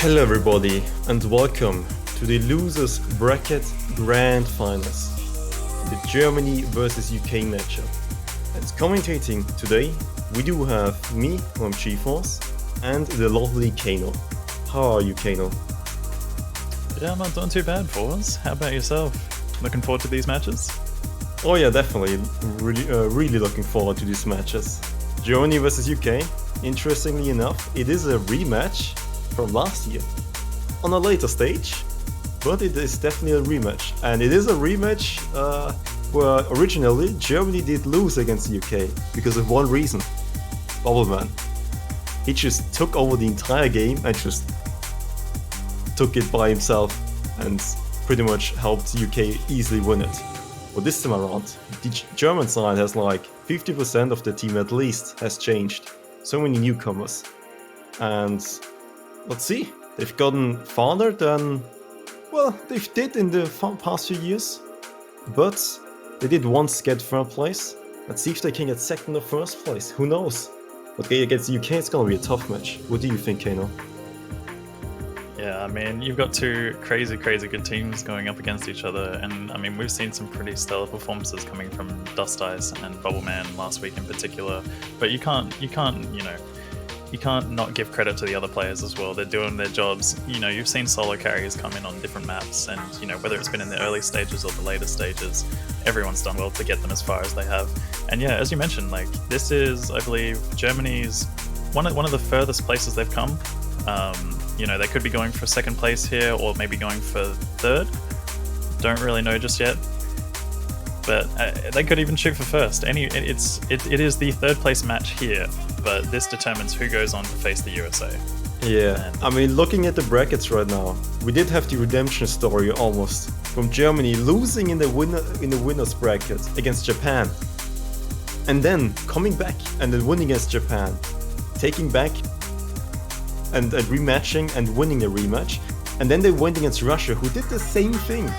Hello everybody and welcome to the losers bracket grand finals, the Germany versus UK matchup. And commentating today we do have me, who I'm GeForce, and the lovely Kano. How are you, Kano? Yeah, I'm not doing too bad, Force. How about yourself? Looking forward to these matches? Oh yeah, definitely. Really looking forward to these matches. Germany versus UK. Interestingly enough, it is a rematch from last year on a later stage, but it is definitely a rematch. And it is a rematch where originally Germany did lose against the UK because of one reason: Bubbleman. He just took over the entire game and just took it by himself and pretty much helped UK easily win it. But this time around, the German side has like 50% of the team at least has changed. So many newcomers. And let's see, they've gotten farther than, well, they did in the past few years. But they did once get third place. Let's see if they can get second or first place. Who knows? But against the UK, it's gonna be a tough match. What do you think, Kano? Yeah, I mean, you've got two crazy good teams going up against each other, and I mean, we've seen some pretty stellar performances coming from Dust Ice and Bubbleman last week in particular. But you can't not give credit to the other players as well. They're doing their jobs. You know, you've seen solo carries come in on different maps, and you know, whether it's been in the early stages or the later stages, everyone's done well to get them as far as they have. And yeah, as you mentioned, like, this is, I believe, Germany's one of the furthest places they've come. You know, they could be going for second place here, or maybe going for third. Don't really know just yet, but they could even shoot for first. It is the third place match here, but this determines who goes on to face the USA. Yeah, I mean, looking at the brackets right now, we did have the redemption story almost from Germany losing in the winners bracket against Japan, and then coming back and then winning against Japan, taking back and rematching and winning a rematch, and then they went against Russia, who did the same thing.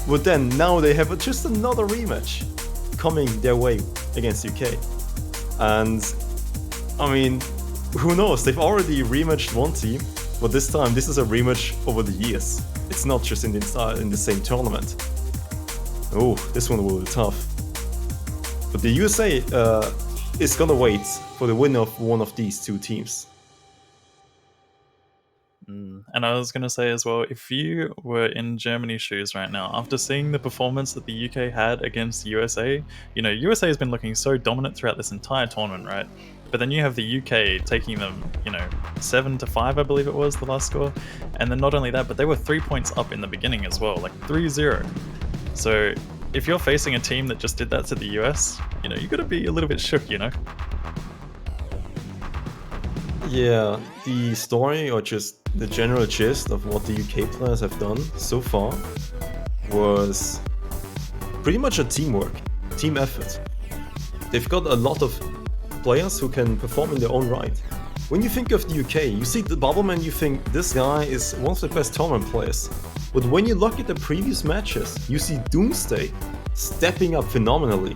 But then now they have just another rematch coming their way against UK. And I mean, who knows? They've already rematched one team, but this time this is a rematch over the years. It's not just in the same tournament. Oh, this one will be tough. But the USA is gonna wait for the winner of one of these two teams. And I was going to say as well, if you were in Germany's shoes right now, after seeing the performance that the UK had against the USA, you know, USA has been looking so dominant throughout this entire tournament, right? But then you have the UK taking them, you know, 7-5, I believe it was the last score. And then not only that, but they were 3 points up in the beginning as well, like 3-0. So if you're facing a team that just did that to the US, you know, you got to be a little bit shook, you know? Yeah, the story, or just the general gist of what the UK players have done so far was pretty much a team effort. They've got a lot of players who can perform in their own right. When you think of the UK, you see the Bubbleman, you think this guy is one of the best tournament players. But when you look at the previous matches, you see Doomsday stepping up phenomenally.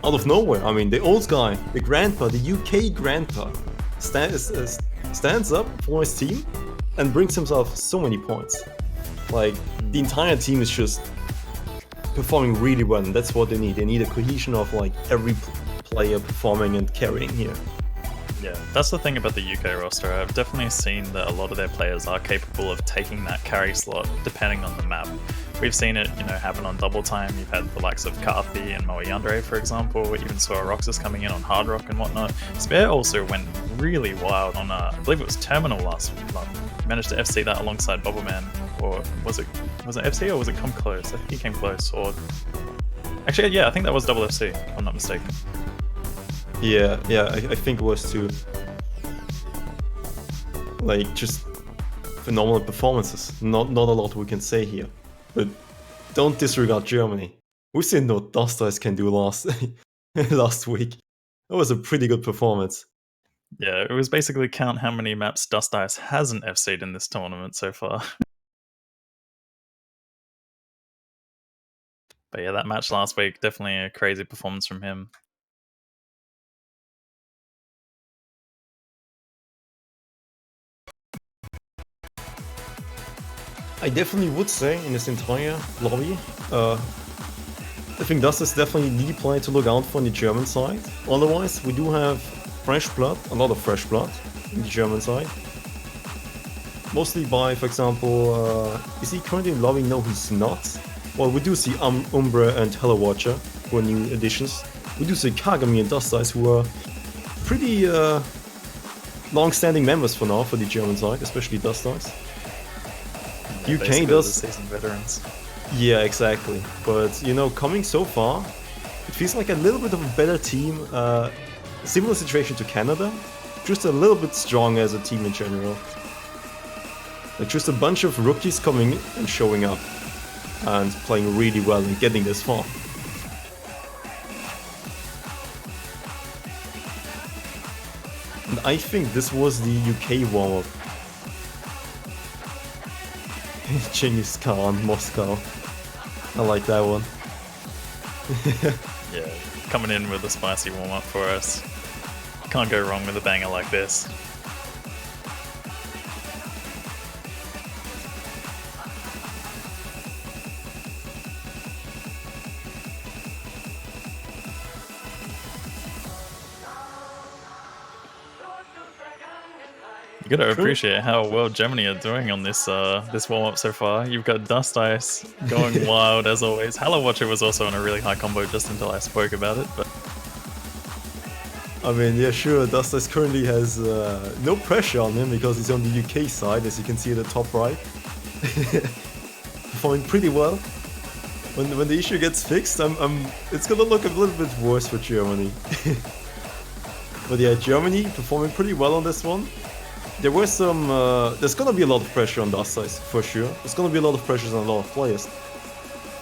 Out of nowhere, I mean, the old guy, the grandpa, the UK grandpa, stands up for his team and brings himself so many points. Like, the entire team is just performing really well, and that's what they need. They need a cohesion of like every player performing and carrying here. Yeah, that's the thing about the UK roster. I've definitely seen that a lot of their players are capable of taking that carry slot depending on the map. We've seen it, you know, happen on Double Time. You've had the likes of Carthy and Moe Yandere, for example. We even saw Roxas coming in on Hard Rock and whatnot. Spare also went really wild on, I believe it was Terminal last month. Managed to FC that alongside Bubbleman, or was it FC or was it Come Close? I think he came close. Or actually, yeah, I think that was double FC, if I'm not mistaken. Yeah, I think it was too. Like, just phenomenal performances. Not a lot we can say here. But don't disregard Germany. We've seen what Dust Ice can do last week. That was a pretty good performance. Yeah, it was basically count how many maps Dust Ice hasn't FC'd in this tournament so far. But yeah, that match last week, definitely a crazy performance from him. I definitely would say in this entire lobby, I think Dust is definitely the player to look out for on the German side. Otherwise, we do have fresh blood, a lot of fresh blood in the German side. Mostly by, for example, is he currently in lobby? No, he's not. Well, we do see Umbra and Hello Watcher, who are new additions. We do see Kagami and Dust Eyes, who are pretty long-standing members for now for the German side, especially Dust Eyes. Yeah, UK does the seasoned veterans. Yeah, exactly. But you know, coming so far, it feels like a little bit of a better team. Similar situation to Canada, just a little bit stronger as a team in general. Like just a bunch of rookies coming and showing up and playing really well and getting this far. And I think this was the UK warm-up. Genghis Khan, Moscow. I like that one. Yeah, coming in with a spicy warm-up for us. Can't go wrong with a banger like this. You gotta appreciate how well Germany are doing on this this warm-up so far. You've got Dust Ice going wild as always. Hello Watcher was also on a really high combo just until I spoke about it, but I mean, yeah, sure, Dust Ice currently has no pressure on him because he's on the UK side, as you can see at the top right. Performing pretty well. When the issue gets fixed, it's gonna look a little bit worse for Germany. But yeah, Germany performing pretty well on this one. There were some. There's gonna be a lot of pressure on Dust Ice for sure. There's gonna be a lot of pressure on a lot of players.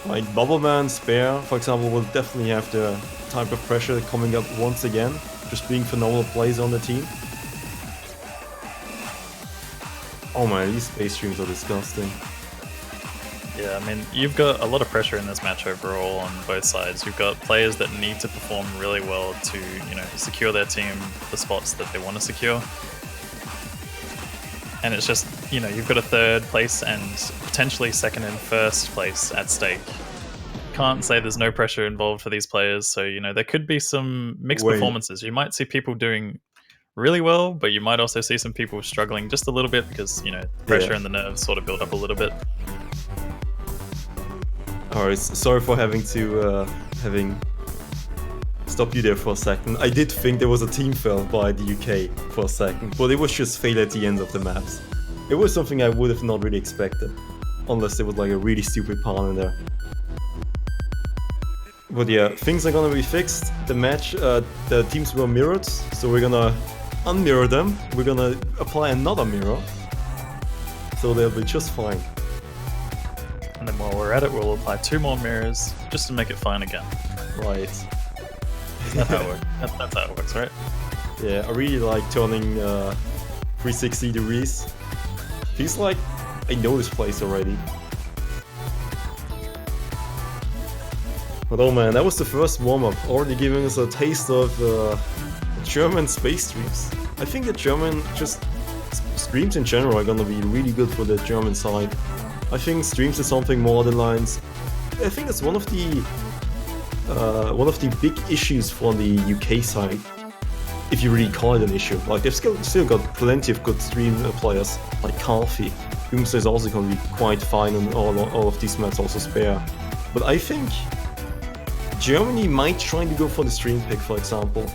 Like Bubbleman, Spare, for example, will definitely have the type of pressure coming up once again, just being phenomenal players on the team. Oh man, these space streams are disgusting. yeah, I mean, you've got a lot of pressure in this match overall on both sides. You've got players that need to perform really well to, you know, secure their team the spots that they want to secure. And it's just, you know, you've got a third place and potentially second and first place at stake. Can't say there's no pressure involved for these players, so, you know, there could be some mixed performances. You might see people doing really well, but you might also see some people struggling just a little bit because, you know, pressure and the nerves sort of build up a little bit. Alright, sorry for having to stop you there for a second. I did think there was a team fail by the UK for a second, but it was just fail at the end of the maps. It was something I would have not really expected, unless there was like a really stupid pawn in there. But yeah, things are gonna be fixed. The match, the teams were mirrored, so we're gonna unmirror them. We're gonna apply another mirror, so they'll be just fine. And then while we're at it, we'll apply 2 more mirrors just to make it fine again. Right. That's how it works. That's how it works, right? Yeah, I really like turning 360 degrees. Feels like I know this place already. But oh man, that was the first warm-up, already giving us a taste of German space streams. I think the German streams in general are gonna be really good for the German side. I think streams is something more than lines. I think it's one of the big issues for the UK side, if you really call it an issue. Like they've still got plenty of good stream players, like Calfee. Doomsday is also going to be quite fine on all of these maps, also Spare. But I think Germany might try to go for the stream pick, for example,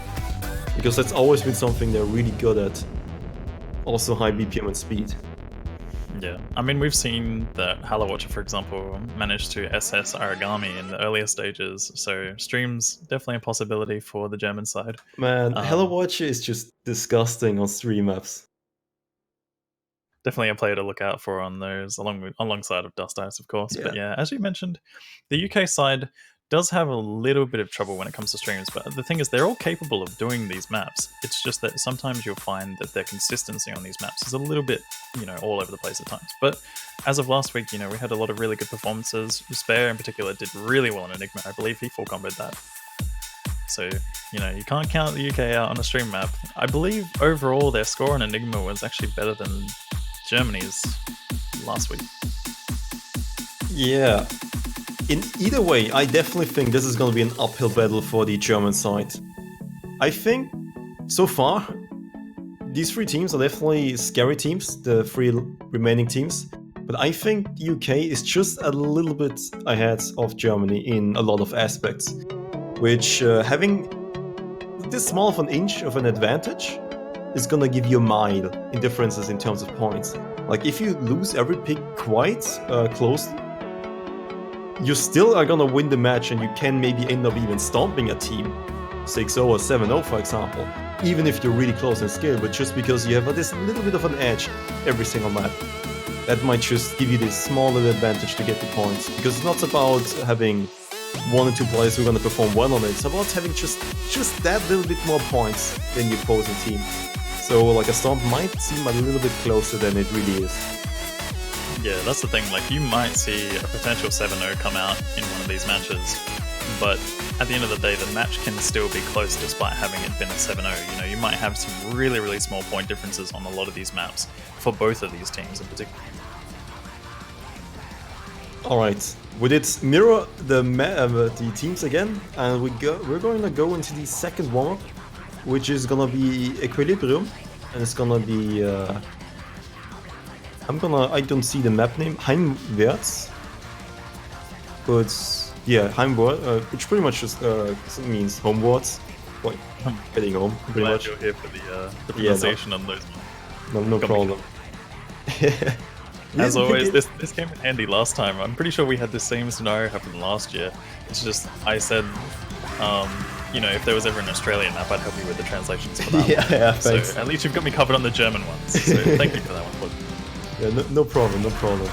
because that's always been something they're really good at. Also high BPM and speed. Yeah, I mean, we've seen that Hello Watcher, for example, managed to SS Origami in the earlier stages, so streams definitely a possibility for the German side. Man, Hello Watcher is just disgusting on stream maps. Definitely a player to look out for on those, alongside of Dust Ice, of course. Yeah. But yeah, as you mentioned, the UK side does have a little bit of trouble when it comes to streams, but the thing is they're all capable of doing these maps. It's just that sometimes you'll find that their consistency on these maps is a little bit, you know, all over the place at times. But as of last week, you know, we had a lot of really good performances. Spare in particular did really well in Enigma. I believe he full comboed that. So, you know, you can't count the UK out on a stream map. I believe overall their score on Enigma was actually better than Germany's last week. Yeah. In either way, I definitely think this is going to be an uphill battle for the German side. I think so far, these three teams are definitely scary teams, the three remaining teams. But I think the UK is just a little bit ahead of Germany in a lot of aspects, which having this small of an inch of an advantage is gonna give you a mile in differences in terms of points. Like if you lose every pick quite close, you still are gonna win the match and you can maybe end up even stomping a team 6-0 or 7-0 for example, even if you're really close in skill, but just because you have this little bit of an edge every single map. That might just give you this small little advantage to get the points, because it's not about having one or two players who are going to perform well on it, it's about having just that little bit more points than your opposing team. So like a stomp might seem a little bit closer than it really is. Yeah, that's the thing, like you might see a potential 7-0 come out in one of these matches, but at the end of the day, the match can still be close despite having it been a 7-0. You know, you might have some really, really small point differences on a lot of these maps for both of these teams in particular. Alright, we did mirror the teams again, and we're going to go into the second warm-up, which is gonna be Equilibrium, and it's gonna be I don't see the map name, Heimwärts, but yeah, Heimwärts, which pretty much just means homewards, like heading home, pretty Glad much. you're here for the pronunciation on those ones. No problem. As always, this came in handy last time. I'm pretty sure we had the same scenario happen last year. It's just, I said, you know, if there was ever an Australian map, I'd help you with the translations for that one. Yeah, so thanks. at least you've got me covered on the German ones. So thank you for that one. Yeah, no problem, no problem.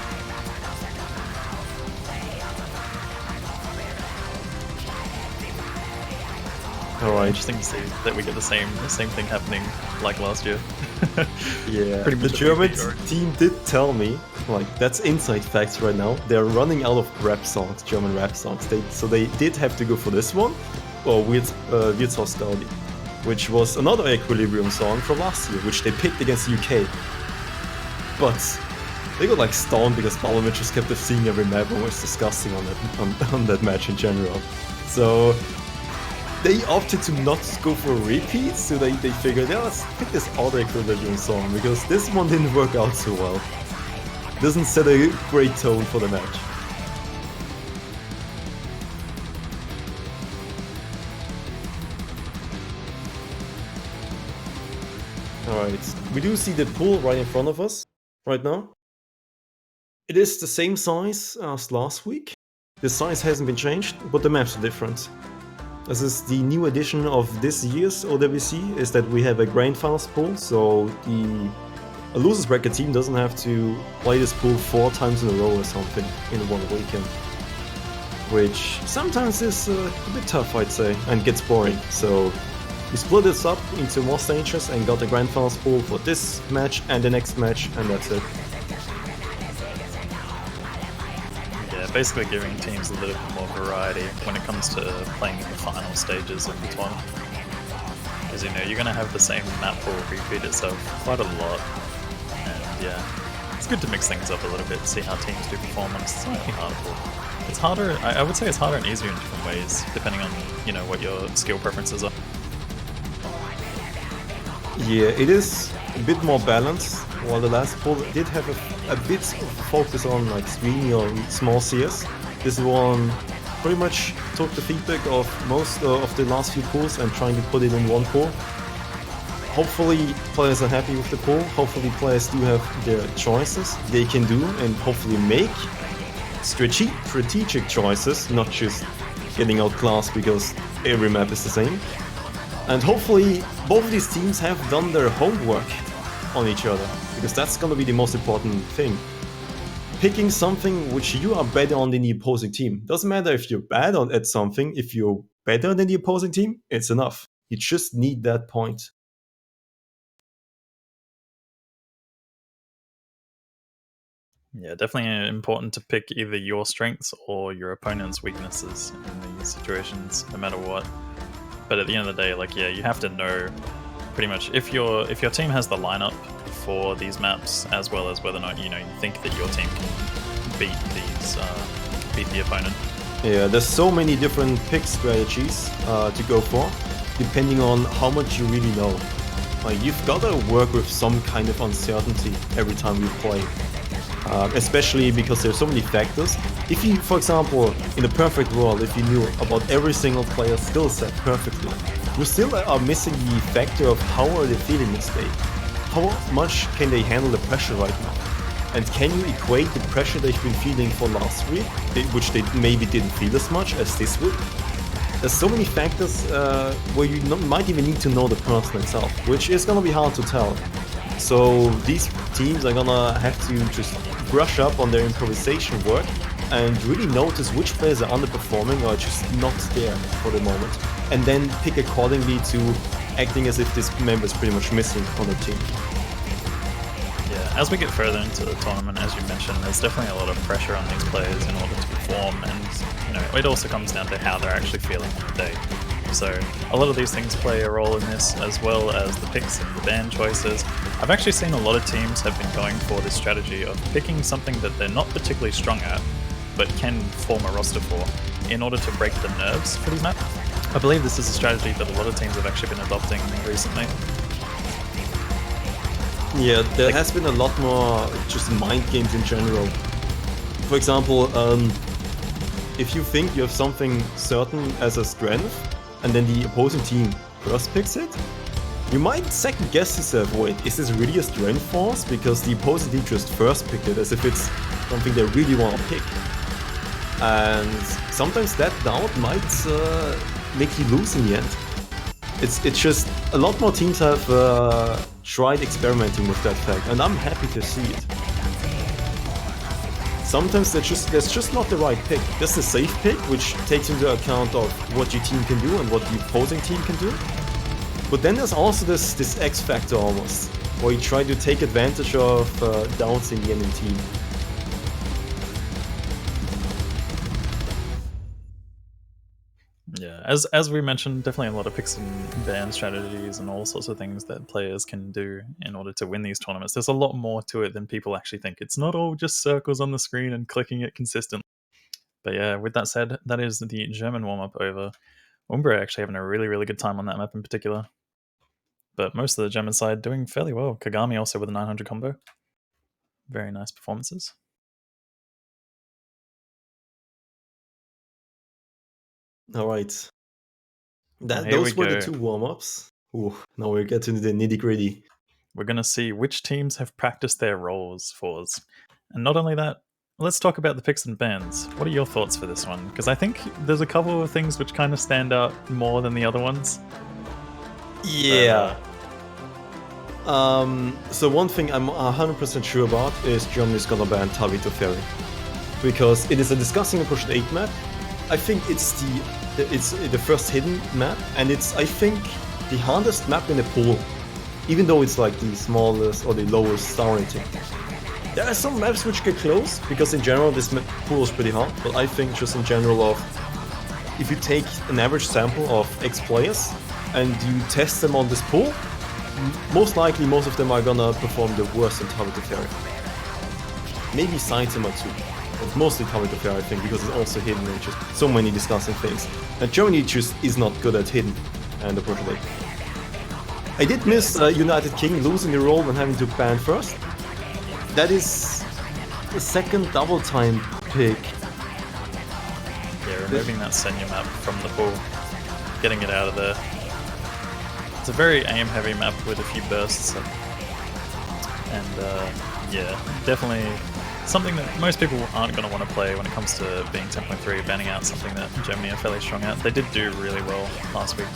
Alright. Interesting to see that we get the same thing happening like last year. Yeah, Pretty much the German team did tell me, like, that's inside facts right now, they're running out of rap songs, German rap songs. So they did have to go for this one, or Wirtshaus Gaudi, which was another Equilibrium song from last year, which they picked against the UK. But they got like stoned because Balovic just kept seeing every map and was disgusting on that match in general. So they opted to not go for a repeat, so they figured, yeah, let's pick this other Equilibrium song, because this one didn't work out so well. Doesn't set a great tone for the match. Alright, we do see the pool right in front of us right now. It is the same size as last week. The size hasn't been changed, but the maps are different. This is the new addition of this year's OWC, is that we have a grand finals pool, so a losers bracket team doesn't have to play this pool 4 times in a row or something in one weekend. Which sometimes is a bit tough, I'd say, and gets boring. So we split this up into more stages and got a grand finals pool for this match and the next match, and that's it. Basically giving teams a little bit more variety when it comes to playing in the final stages of the tournament. Because, you know, you're going to have the same map pool repeat itself quite a lot. And yeah, it's good to mix things up a little bit, see how teams do perform on a slightly harder pool. It's harder, I would say it's harder and easier in different ways, depending on, you know, what your skill preferences are. Yeah, it is a bit more balanced, while the last pool did have a bit of focus on like screeny or small CS. This one pretty much took the feedback of most of the last few pools and trying to put it in one pool. Hopefully players are happy with the pool, hopefully players do have their choices they can do and hopefully make strategic choices, not just getting outclassed because every map is the same. And hopefully both of these teams have done their homework on each other, because that's gonna be the most important thing. Picking something which you are better on than the opposing team. Doesn't matter if you're bad at something, if you're better than the opposing team, it's enough. You just need that point. Yeah, definitely important to pick either your strengths or your opponent's weaknesses in these situations, no matter what. But at the end of the day, like, yeah, you have to know pretty much if your team has the lineup for these maps, as well as whether or not, you know, you think that your team can beat the opponent. Yeah, there's so many different pick strategies to go for, depending on how much you really know. Like, you've got to work with some kind of uncertainty every time you play. Especially because there's so many factors. If you, for example, in a perfect world, if you knew about every single player's skill set perfectly, you still are missing the factor of how are they feeling this day. How much can they handle the pressure right now? And can you equate the pressure they've been feeling for last week, which they maybe didn't feel as much as this week? There's so many factors where you might even need to know the person itself, which is gonna be hard to tell. So these teams are gonna have to just brush up on their improvisation work and really notice which players are underperforming or just not there for the moment, and then pick accordingly to acting as if this member is pretty much missing on the team. Yeah, as we get further into the tournament, as you mentioned, there's definitely a lot of pressure on these players in order to perform, and it also comes down to how they're actually feeling on the day. So a lot of these things play a role in this, as well as the picks and the ban choices. I've actually seen a lot of teams have been going for this strategy of picking something that they're not particularly strong at, but can form a roster for, in order to break the nerves for these maps. I believe this is a strategy that a lot of teams have actually been adopting recently. Yeah, there has been a lot more just mind games in general. For example, if you think you have something certain as a strength, and then the opposing team first picks it, you might second guess yourself, wait, is this really a strength force? Because the opposing team just first picked it as if it's something they really want to pick. And sometimes that doubt might make you lose in the end. It's just, a lot more teams have tried experimenting with that fact, and I'm happy to see it. Sometimes there's just not the right pick. There's the safe pick, which takes into account of what your team can do and what the opposing team can do. But then there's also this X factor almost, where you try to take advantage of doubts in the enemy team. Yeah, as we mentioned, definitely a lot of picks and ban strategies and all sorts of things that players can do in order to win these tournaments. There's a lot more to it than people actually think. It's not all just circles on the screen and clicking it consistently. But yeah, with that said, that is the German warm-up over. Umbra actually having a really, really good time on that map in particular. But most of the German side doing fairly well. Kagami also with a 900 combo. Very nice performances. Alright. Those were the two warm-ups. Now we get to the nitty-gritty. We're going to see which teams have practiced their roles for us. And not only that, let's talk about the picks and bans. What are your thoughts for this one? Because I think there's a couple of things which kind of stand out more than the other ones. Yeah. So one thing I'm 100% sure about is Germany's gonna ban Tabito Ferry. Because it is a disgusting approach to 8 map. I think it's the first hidden map, and it's, I think, the hardest map in the pool. Even though it's like the smallest or the lowest star rating. There are some maps which get close, because in general this pool is pretty hard, but I think just in general of, if you take an average sample of X players and you test them on this pool, most likely most of them are gonna perform the worst in Tabito Ferry. Maybe Saitama too, but mostly Tabito Ferry I think, because it's also hidden and just so many disgusting things. And Germany just is not good at hidden and approach. I did miss United King losing the role and having to ban first. That is the second double time pick. Yeah, removing that Senya map from the pool, getting it out of there. It's a very aim heavy map with a few bursts. And yeah, definitely something that most people aren't going to want to play when it comes to being 10.3, banning out something that Germany are fairly strong at. They did do really well last week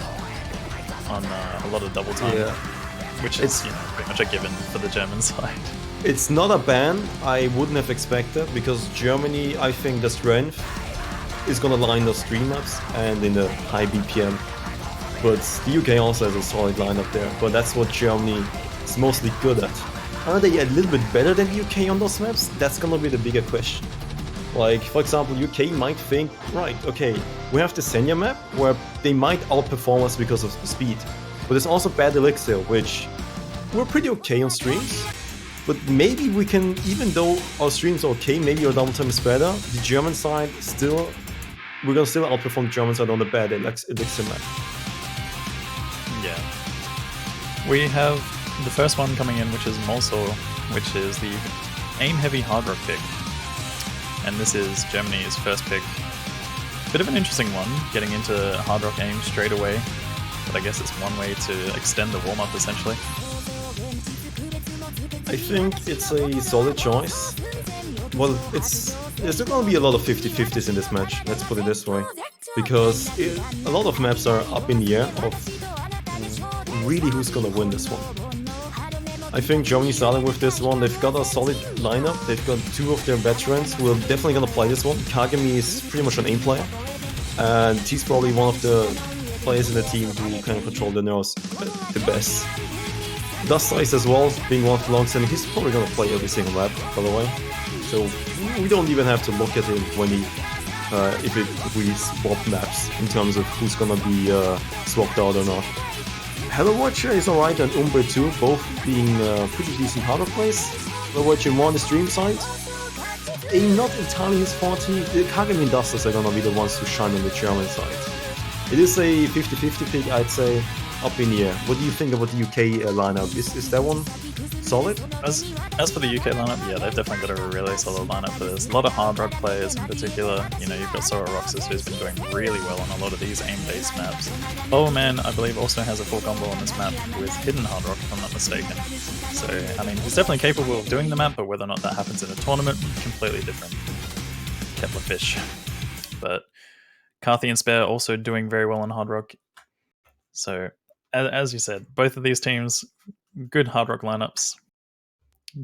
on a lot of double time, Yeah. which is pretty much a given for the German side. It's not a ban I wouldn't have expected, because Germany, I think the strength is gonna lie in those stream maps and in the high BPM. But the UK also has a solid lineup there, but that's what Germany is mostly good at. Are they a little bit better than the UK on those maps? That's gonna be the bigger question. Like, for example, UK might think, right, okay, we have the Senya map where they might outperform us because of the speed. But there's also Bad Elixir, which were pretty okay on streams. But maybe we can, even though our stream's okay, maybe our double time is better, the German side still, we're gonna still outperform the German side on the bad elixir map. Yeah. We have the first one coming in, which is Molsor, which is the aim-heavy hard rock pick. And this is Germany's first pick. Bit of an interesting one, getting into hard rock aim straight away. But I guess it's one way to extend the warm-up, essentially. I think it's a solid choice. Well, there's still gonna be a lot of 50-50s in this match, let's put it this way. Because a lot of maps are up in the air of really who's gonna win this one. I think Germany starting with this one, they've got a solid lineup, they've got two of their veterans who are definitely gonna play this one. Kagami is pretty much an aim player, and he's probably one of the players in the team who can control the nerves the best. Dust Ice as well, being one of the long-standing, he's probably gonna play every single map, by the way. So we don't even have to look at him when he, if we swap maps in terms of who's gonna be swapped out or not. Hello Watcher is alright and Umbre too, both being pretty decent hard rock plays. Hello Watcher more on the stream side. Not entirely his forte, the Kagami and Dusters are gonna be the ones who shine on the German side. It is a 50-50 pick, I'd say, up in the air. What do you think about the UK lineup? Is that one solid? As for the UK lineup, yeah, they've definitely got a really solid lineup for this. A lot of hard rock players in particular. You know, you've got Sora Roxas, who's been doing really well on a lot of these aim-based maps. Oh Man, I believe, also has a full combo on this map with hidden hard rock, if I'm not mistaken. So, I mean, he's definitely capable of doing the map, but whether or not that happens in a tournament, completely different kettle of fish. But Carthy and Spare also doing very well on hard rock. So, as you said, both of these teams, good hard rock lineups.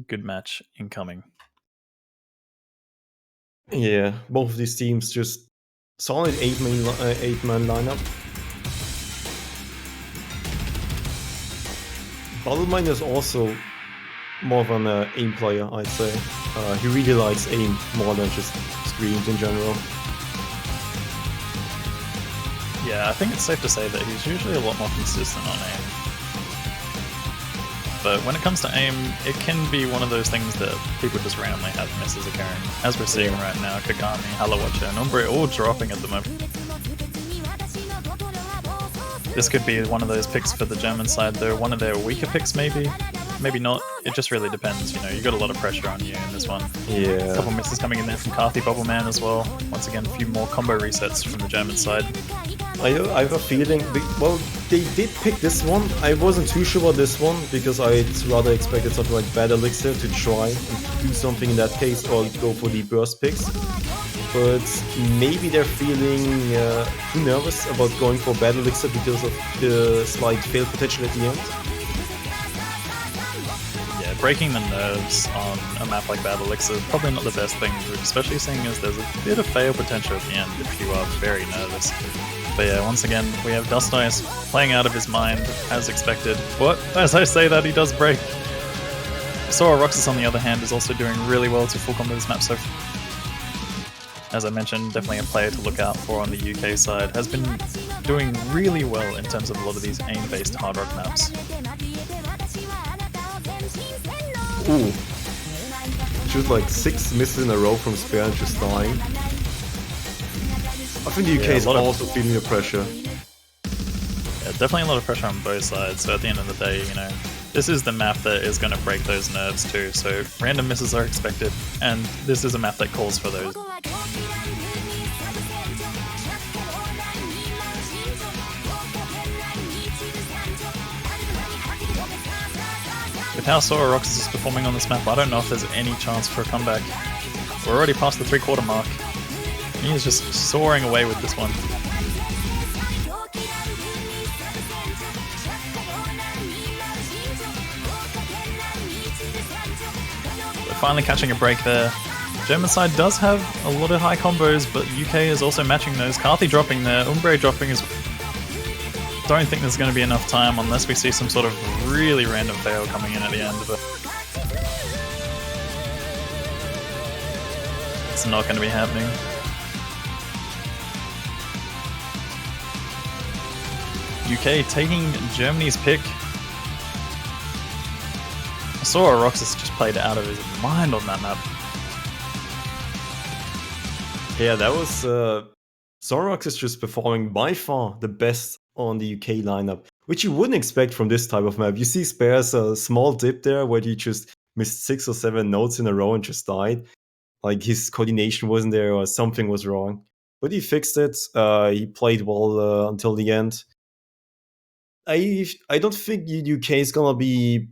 Good match incoming. Yeah, both of these teams just solid 8-man lineup. Battlemine is also more of an aim player, I'd say. He really likes aim more than just screens in general. Yeah, I think it's safe to say that he's usually a lot more consistent on aim. But when it comes to aim, it can be one of those things that people just randomly have misses occurring. As we're seeing right now, Kagami, Hello Watcher, and Umbre all dropping at the moment. This could be one of those picks for the German side though, one of their weaker picks maybe. Maybe not, it just really depends, you know, you got a lot of pressure on you in this one. Yeah. A couple misses coming in there from Carthy, Bubble Man as well. Once again, a few more combo resets from the German side. I have a feeling, well, they did pick this one. I wasn't too sure about this one because I'd rather expected something like Bad Elixir to try and do something in that case or go for the burst picks. But maybe they're feeling too nervous about going for Bad Elixir because of the slight fail potential at the end. Yeah, breaking the nerves on a map like Bad Elixir is probably not the best thing, especially seeing as there's a bit of fail potential at the end if you are very nervous. But yeah, once again, we have Dust Ice playing out of his mind, as expected. But as I say that, he does break. Sora Roxas, on the other hand, is also doing really well to full combo this map so far. As I mentioned, definitely a player to look out for on the UK side. Has been doing really well in terms of a lot of these aim-based hard rock maps. Ooh. Just like 6 misses in a row from Spare and just dying. I think the UK is also feeling the pressure. Yeah, definitely a lot of pressure on both sides. So at the end of the day, you know, this is the map that is going to break those nerves too. So random misses are expected, and this is a map that calls for those. With how Sora Roxas is performing on this map, I don't know if there's any chance for a comeback. We're already past the 3/4 mark. He is just soaring away with this one. We're finally catching a break there. German side does have a lot of high combos, but UK is also matching those. Carthy dropping there, Umbre dropping as well. Don't think there's going to be enough time unless we see some sort of really random fail coming in at the end of it. It's not going to be happening. UK taking Germany's pick. Sora Roxas just played out of his mind on that map. Yeah, that was Zorox is just performing by far the best on the UK lineup, which you wouldn't expect from this type of map. You see Spare's a small dip there where he just missed 6 or 7 notes in a row and just died. Like his coordination wasn't there or something was wrong. But he fixed it. He played well until the end. I don't think UK is gonna be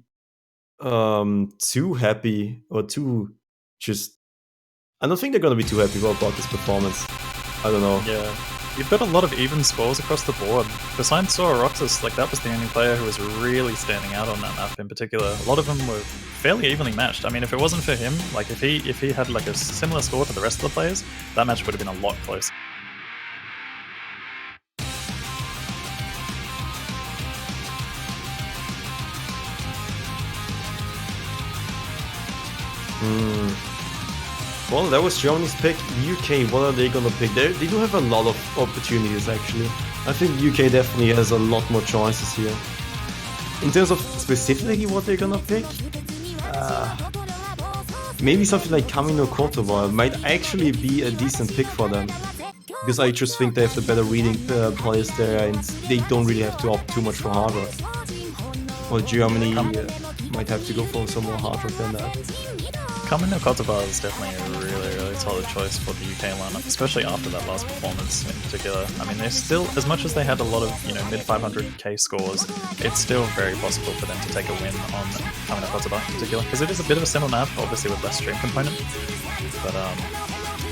too happy or too just. I don't think they're gonna be too happy about this performance. I don't know. Yeah, you've got a lot of even scores across the board. Besides Sora Roxas, like that was the only player who was really standing out on that map in particular. A lot of them were fairly evenly matched. I mean, if it wasn't for him, like if he had like a similar score to the rest of the players, that match would have been a lot closer. Well, that was Germany's pick. UK, what are they gonna pick? They do have a lot of opportunities, actually. I think UK definitely has a lot more choices here. In terms of specifically what they're gonna pick, maybe something like Kamino Kotowa might actually be a decent pick for them. Because I just think they have the better reading players there and they don't really have to opt too much for hard rock. Well, Germany might have to go for some more hard rock than that. Kamino Kotowa is definitely a really solid choice for the UK lineup, especially after that last performance in particular. I mean, they're still, as much as they had a lot of, mid 500k scores, it's still very possible for them to take a win on Kamino Kotowa in particular, because it is a bit of a similar map, obviously with less stream component, but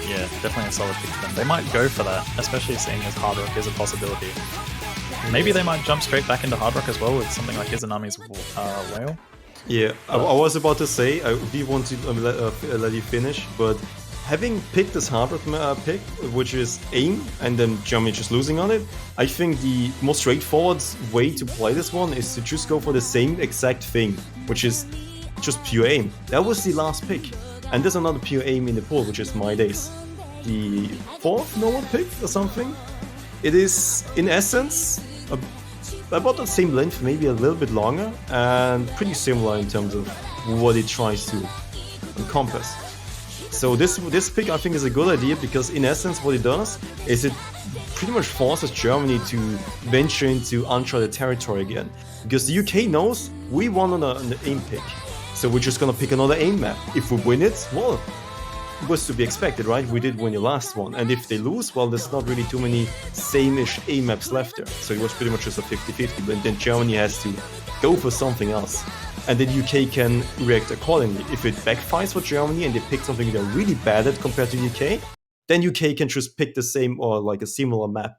yeah, definitely a solid pick for them. They might go for that, especially seeing as hard rock is a possibility. Maybe they might jump straight back into hard rock as well with something like Izanami's Whale. Yeah, I was about to say, I do want to let you finish, but having picked this hard rock pick, which is aim, and then Germany just losing on it, I think the most straightforward way to play this one is to just go for the same exact thing, which is just pure aim. That was the last pick. And there's another pure aim in the pool, which is My Days. The 4th no one picked or something. It is, in essence, about the same length, maybe a little bit longer, and pretty similar in terms of what it tries to encompass. So this pick I think is a good idea because in essence what it does is it pretty much forces Germany to venture into uncharted territory again. Because the UK knows we won on an aim pick, so we're just gonna pick another aim map. If we win it, well, it was to be expected, right? We did win the last one, and if they lose, well, there's not really too many same-ish aim maps left there. So it was pretty much just a 50-50, but then Germany has to go for something else. And then UK can react accordingly. If it backfires for Germany and they pick something they're really bad at compared to UK, then UK can just pick the same or like a similar map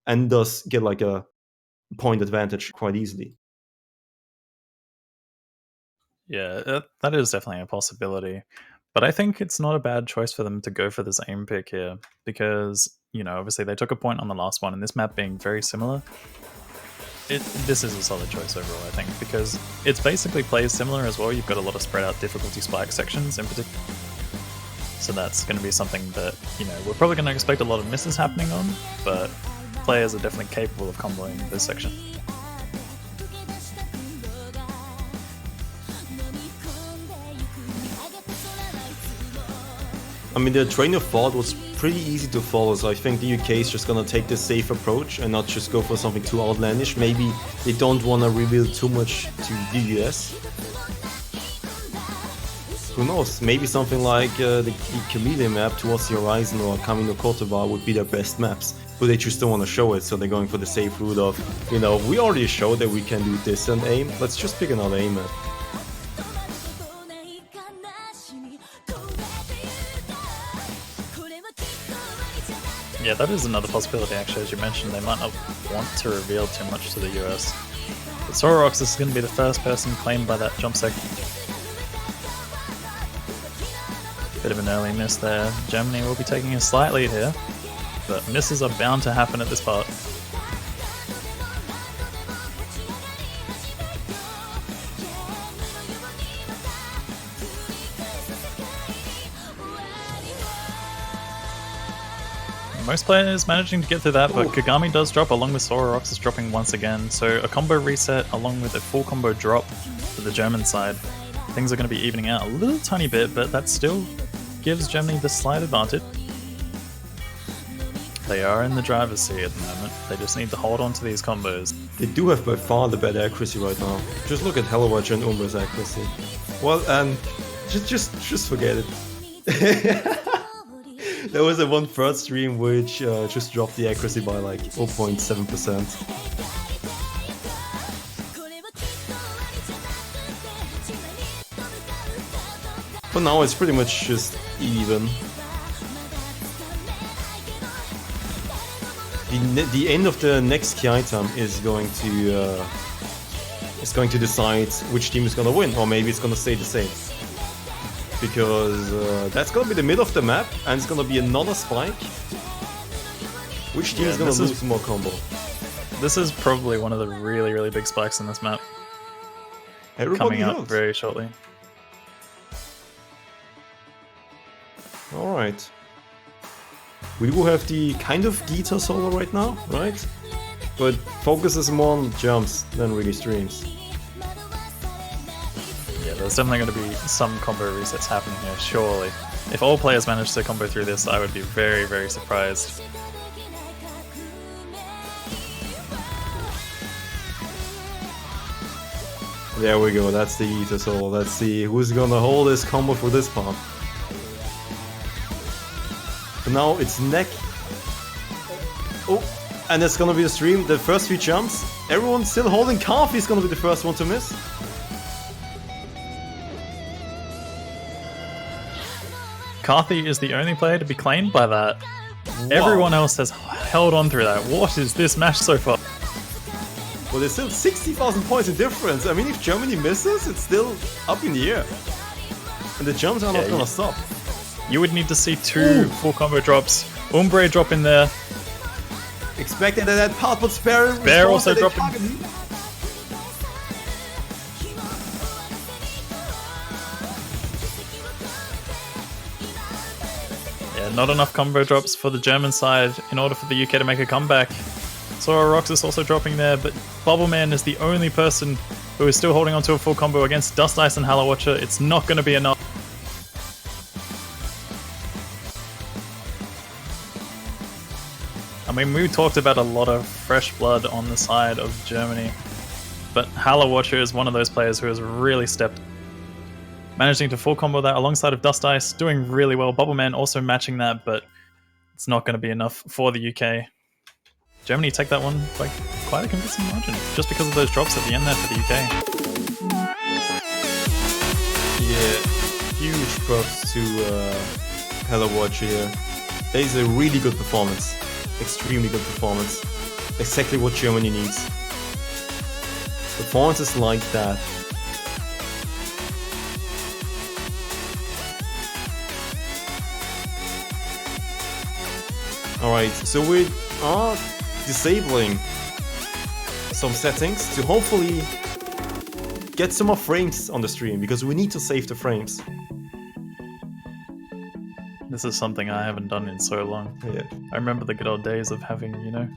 and thus get like a point advantage quite easily. Yeah, that is definitely a possibility. But I think it's not a bad choice for them to go for this aim pick here because, obviously they took a point on the last one, and this map being very similar, this is a solid choice overall, I think, because it's basically plays similar as well. You've got a lot of spread out difficulty spike sections in particular. So that's going to be something that, we're probably going to expect a lot of misses happening on, but players are definitely capable of comboing this section. I mean, the train of thought was pretty easy to follow, so I think the UK is just gonna take the safe approach and not just go for something too outlandish. Maybe they don't want to reveal too much to the US. Who knows? Maybe something like the Chameleon map towards the horizon or Kamino Kotowa would be their best maps, but they just don't want to show it, so they're going for the safe route of, we already showed that we can do this and aim, let's just pick another aim map. Yeah, that is another possibility actually, as you mentioned. They might not want to reveal too much to the US. But Sora Roxas is going to be the first person claimed by that jump sec. Bit of an early miss there. Germany will be taking a slight lead here, but misses are bound to happen at this part. Most players managing to get through that, but Kagami does drop along with Sora Roxas dropping once again, so a combo reset along with a full combo drop for the German side. things are going to be evening out a little tiny bit, but that still gives Germany the slight advantage. They are in the driver's seat at the moment. They just need to hold on to these combos. They do have by far the better accuracy right now. Just look at Hellawatcher and Umbre's accuracy. Well, just forget it. There was a 1/3 stream which just dropped the accuracy by like 0.7%. But now it's pretty much just even. The end of the next key item is going to decide which team is gonna win, or maybe it's gonna stay the same. Because that's gonna be the middle of the map, and it's gonna be another spike. Which team is gonna lose more combo? This is probably one of the really, really big spikes in this map. Everybody coming up knows. very shortly. Alright. We do have the kind of guitar solo right now, right? But focuses more on jumps than really streams. Yeah, there's definitely going to be some combo resets happening here, surely. If all players manage to combo through this, I would be very, very surprised. There we go, that's the guitar solo. Let's see who's gonna hold this combo for this part. But now it's neck. Oh, and it's gonna be the stream. The first few jumps. Everyone's still holding. Coffee's gonna be the first one to miss. Carthy is the only player to be claimed by that. Wow. Everyone else has held on through that. What is this match so far? Well, there's still 60,000 points in difference. I mean, if Germany misses, it's still up in the air. And the jumps are not gonna stop. You would need to see two full combo drops. Umbre drop in there. Expected at that part, but Spare also dropping. Yeah, not enough combo drops for the German side in order for the UK to make a comeback. Sora Roxas also dropping there, but Bubbleman is the only person who is still holding on to a full combo against Dust Ice and Hellawatcher. It's not going to be enough. I mean, we talked about a lot of fresh blood on the side of Germany, but Hellawatcher is one of those players who has really stepped, managing to full combo that alongside of Dust Ice, doing really well. Bubbleman also matching that, but it's not going to be enough for the UK. Germany take that one by quite a convincing margin, just because of those drops at the end there for the UK. Yeah, huge props to Hellawatcher here. That is a really good performance. Extremely good performance. Exactly what Germany needs. Performances like that. Alright, so we are disabling some settings to hopefully get some more frames on the stream, because we need to save the frames. This is something I haven't done in so long. Yeah. I remember the good old days of having, you know,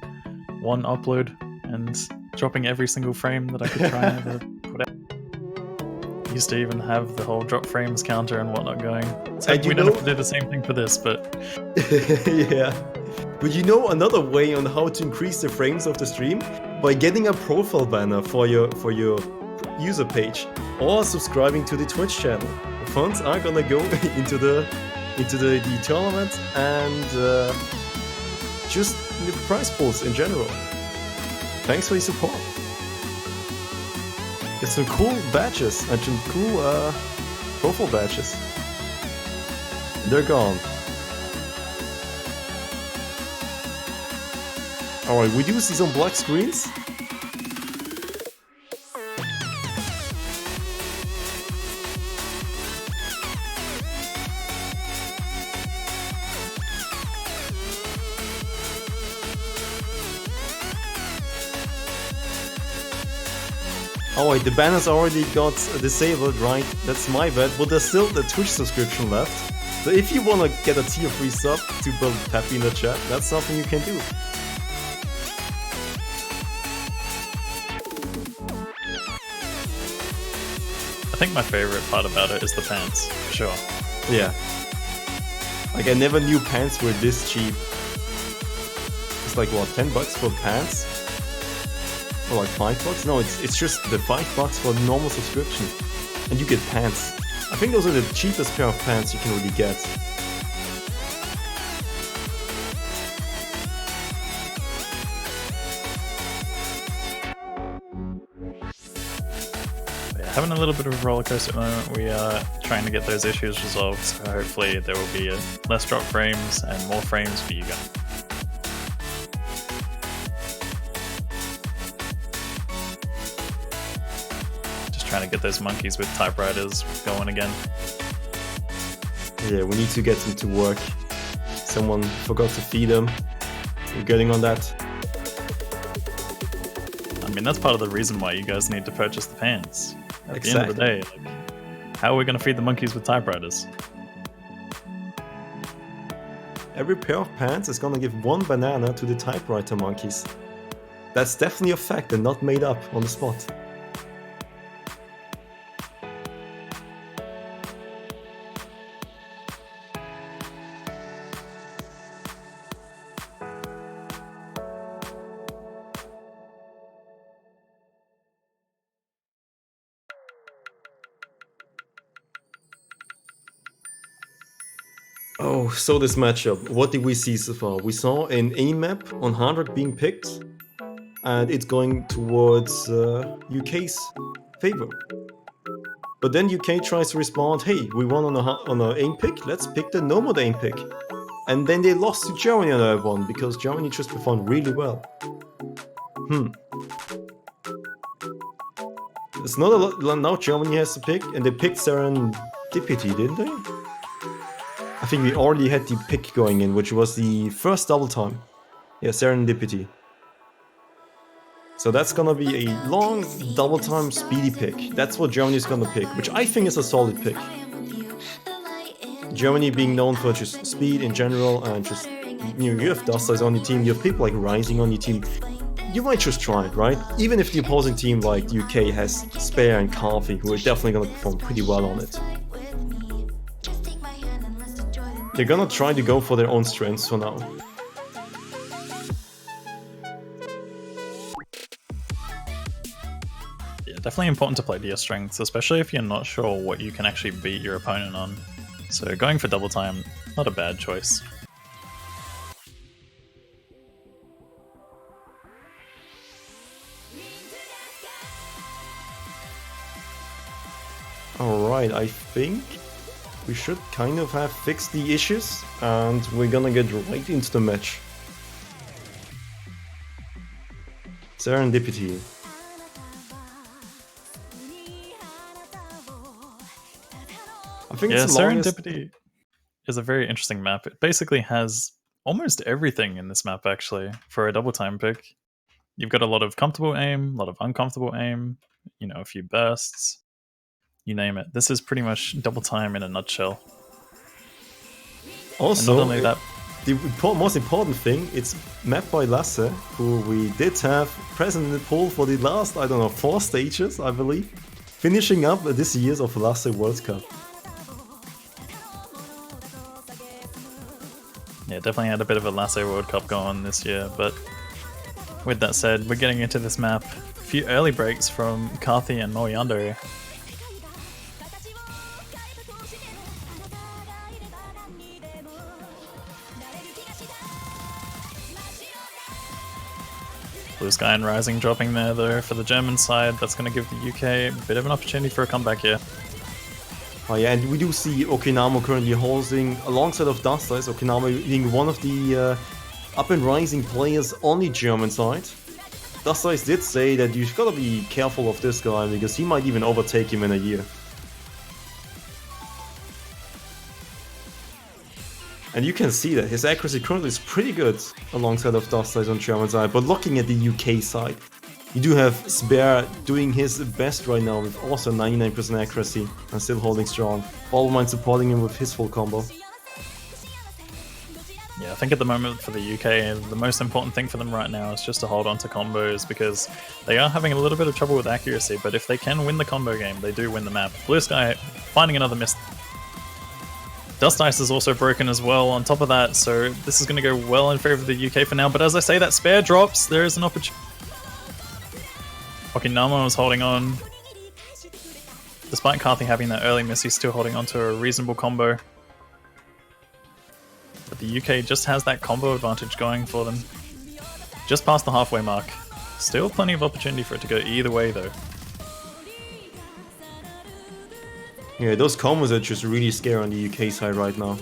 one upload and dropping every single frame that I could try and ever put out. Used to even have the whole drop frames counter and whatnot going. So we don't have to do the same thing for this, but... Yeah. But you know another way on how to increase the frames of the stream? By getting a profile banner for your user page, or subscribing to the Twitch channel. The funds are gonna go into the tournament and just the prize pools in general. Thanks for your support. It's some cool badges and some cool profile badges. They're gone. Alright, we do see some black screens. Alright, the banners already got disabled, right? That's my bad, but there's still the Twitch subscription left. So if you wanna get a tier 3 sub to build Peppy in the chat, that's something you can do. I think my favorite part about it is the pants, for sure. Yeah. Like, I never knew pants were this cheap. It's like, what, 10 bucks for pants? Or like 5 bucks? No, it's just the 5 bucks for a normal subscription. And you get pants. I think those are the cheapest pair of pants you can really get. Having a little bit of a roller coaster at the moment. We are trying to get those issues resolved, so hopefully there will be less drop frames and more frames for you guys. Just trying to get those monkeys with typewriters going again. Yeah, we need to get them to work. Someone forgot to feed them. We're getting on that. I mean, that's part of the reason why you guys need to purchase the pants. At the end of the day, like, how are we going to feed the monkeys with typewriters? Every pair of pants is gonna give 1 banana to the typewriter monkeys. That's definitely a fact and not made up on the spot. Oh, so this matchup, what did we see so far? We saw an A map on Hardrock being picked, and it's going towards UK's favor. But then UK tries to respond, hey, we won on a aim pick, let's pick the no mode aim pick. And then they lost to Germany on that one, because Germany just performed really well. It's not a lot, now Germany has to pick, and they picked Serendipity, didn't they? I think we already had the pick going in, which was the first double time. Yeah, Serendipity. So that's gonna be a long double time speedy pick. That's what Germany's gonna pick, which I think is a solid pick. Germany being known for just speed in general, and just, you have Dust on your team, you have people like Rising on your team. You might just try it, right? Even if the opposing team like the UK has Spare and Coffee, who are definitely gonna perform pretty well on it. They're gonna try to go for their own strengths for now. Yeah, definitely important to play to your strengths, especially if you're not sure what you can actually beat your opponent on. So going for double time, not a bad choice. Alright, I think we should kind of have fixed the issues, and we're gonna get right into the match. Serendipity. I think it's the longest... Serendipity is a very interesting map. It basically has almost everything in this map, actually, for a double time pick. You've got a lot of comfortable aim, a lot of uncomfortable aim, you know, a few bursts. You name it. This is pretty much double time in a nutshell. Also, and not only that, the most important thing, it's mapped by Lasse, who we did have present in the pool for the last, I don't know, 4 stages, I believe. Finishing up this year's of Lasse World Cup. Yeah, definitely had a bit of a Lasse World Cup going this year, but with that said, we're getting into this map. A few early breaks from Carthy and Moyando. Blue Sky and Rising dropping there though for the German side. That's going to give the UK a bit of an opportunity for a comeback here. Oh yeah, and we do see Okinamo currently holding alongside of Dustice, Okinamo being one of the up and rising players on the German side. Dustice did say that you've got to be careful of this guy because he might even overtake him in a year. And you can see that his accuracy currently is pretty good alongside of Dustice on German side, but looking at the UK side, you do have Spare doing his best right now with also 99% accuracy and still holding strong. Ballmine supporting him with his full combo. Yeah, I think at the moment for the UK, the most important thing for them right now is just to hold on to combos, because they are having a little bit of trouble with accuracy, but if they can win the combo game, they do win the map. Blue Sky finding another miss. Dust Ice is also broken as well on top of that, so this is going to go well in favor of the UK for now, but as I say, that spare drops, there is an opportunity. Okinama was holding on. Despite Karthi having that early miss, he's still holding on to a reasonable combo. But the UK just has that combo advantage going for them. Just past the halfway mark. Still plenty of opportunity for it to go either way though. Yeah, those combos are just really scary on the UK side right now.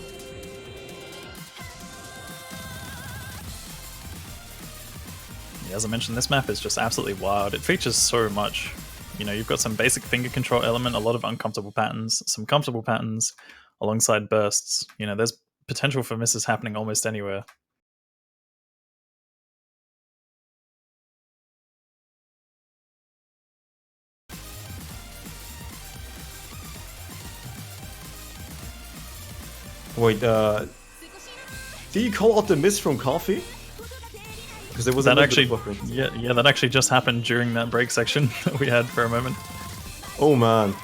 Yeah, as I mentioned, this map is just absolutely wild. It features so much. You know, you've got some basic finger control element, a lot of uncomfortable patterns, some comfortable patterns, alongside bursts. You know, there's potential for misses happening almost anywhere. Wait, did you call out the miss from Coffee? Because there was that actually, yeah, that actually just happened during that break section that we had for a moment. Oh man.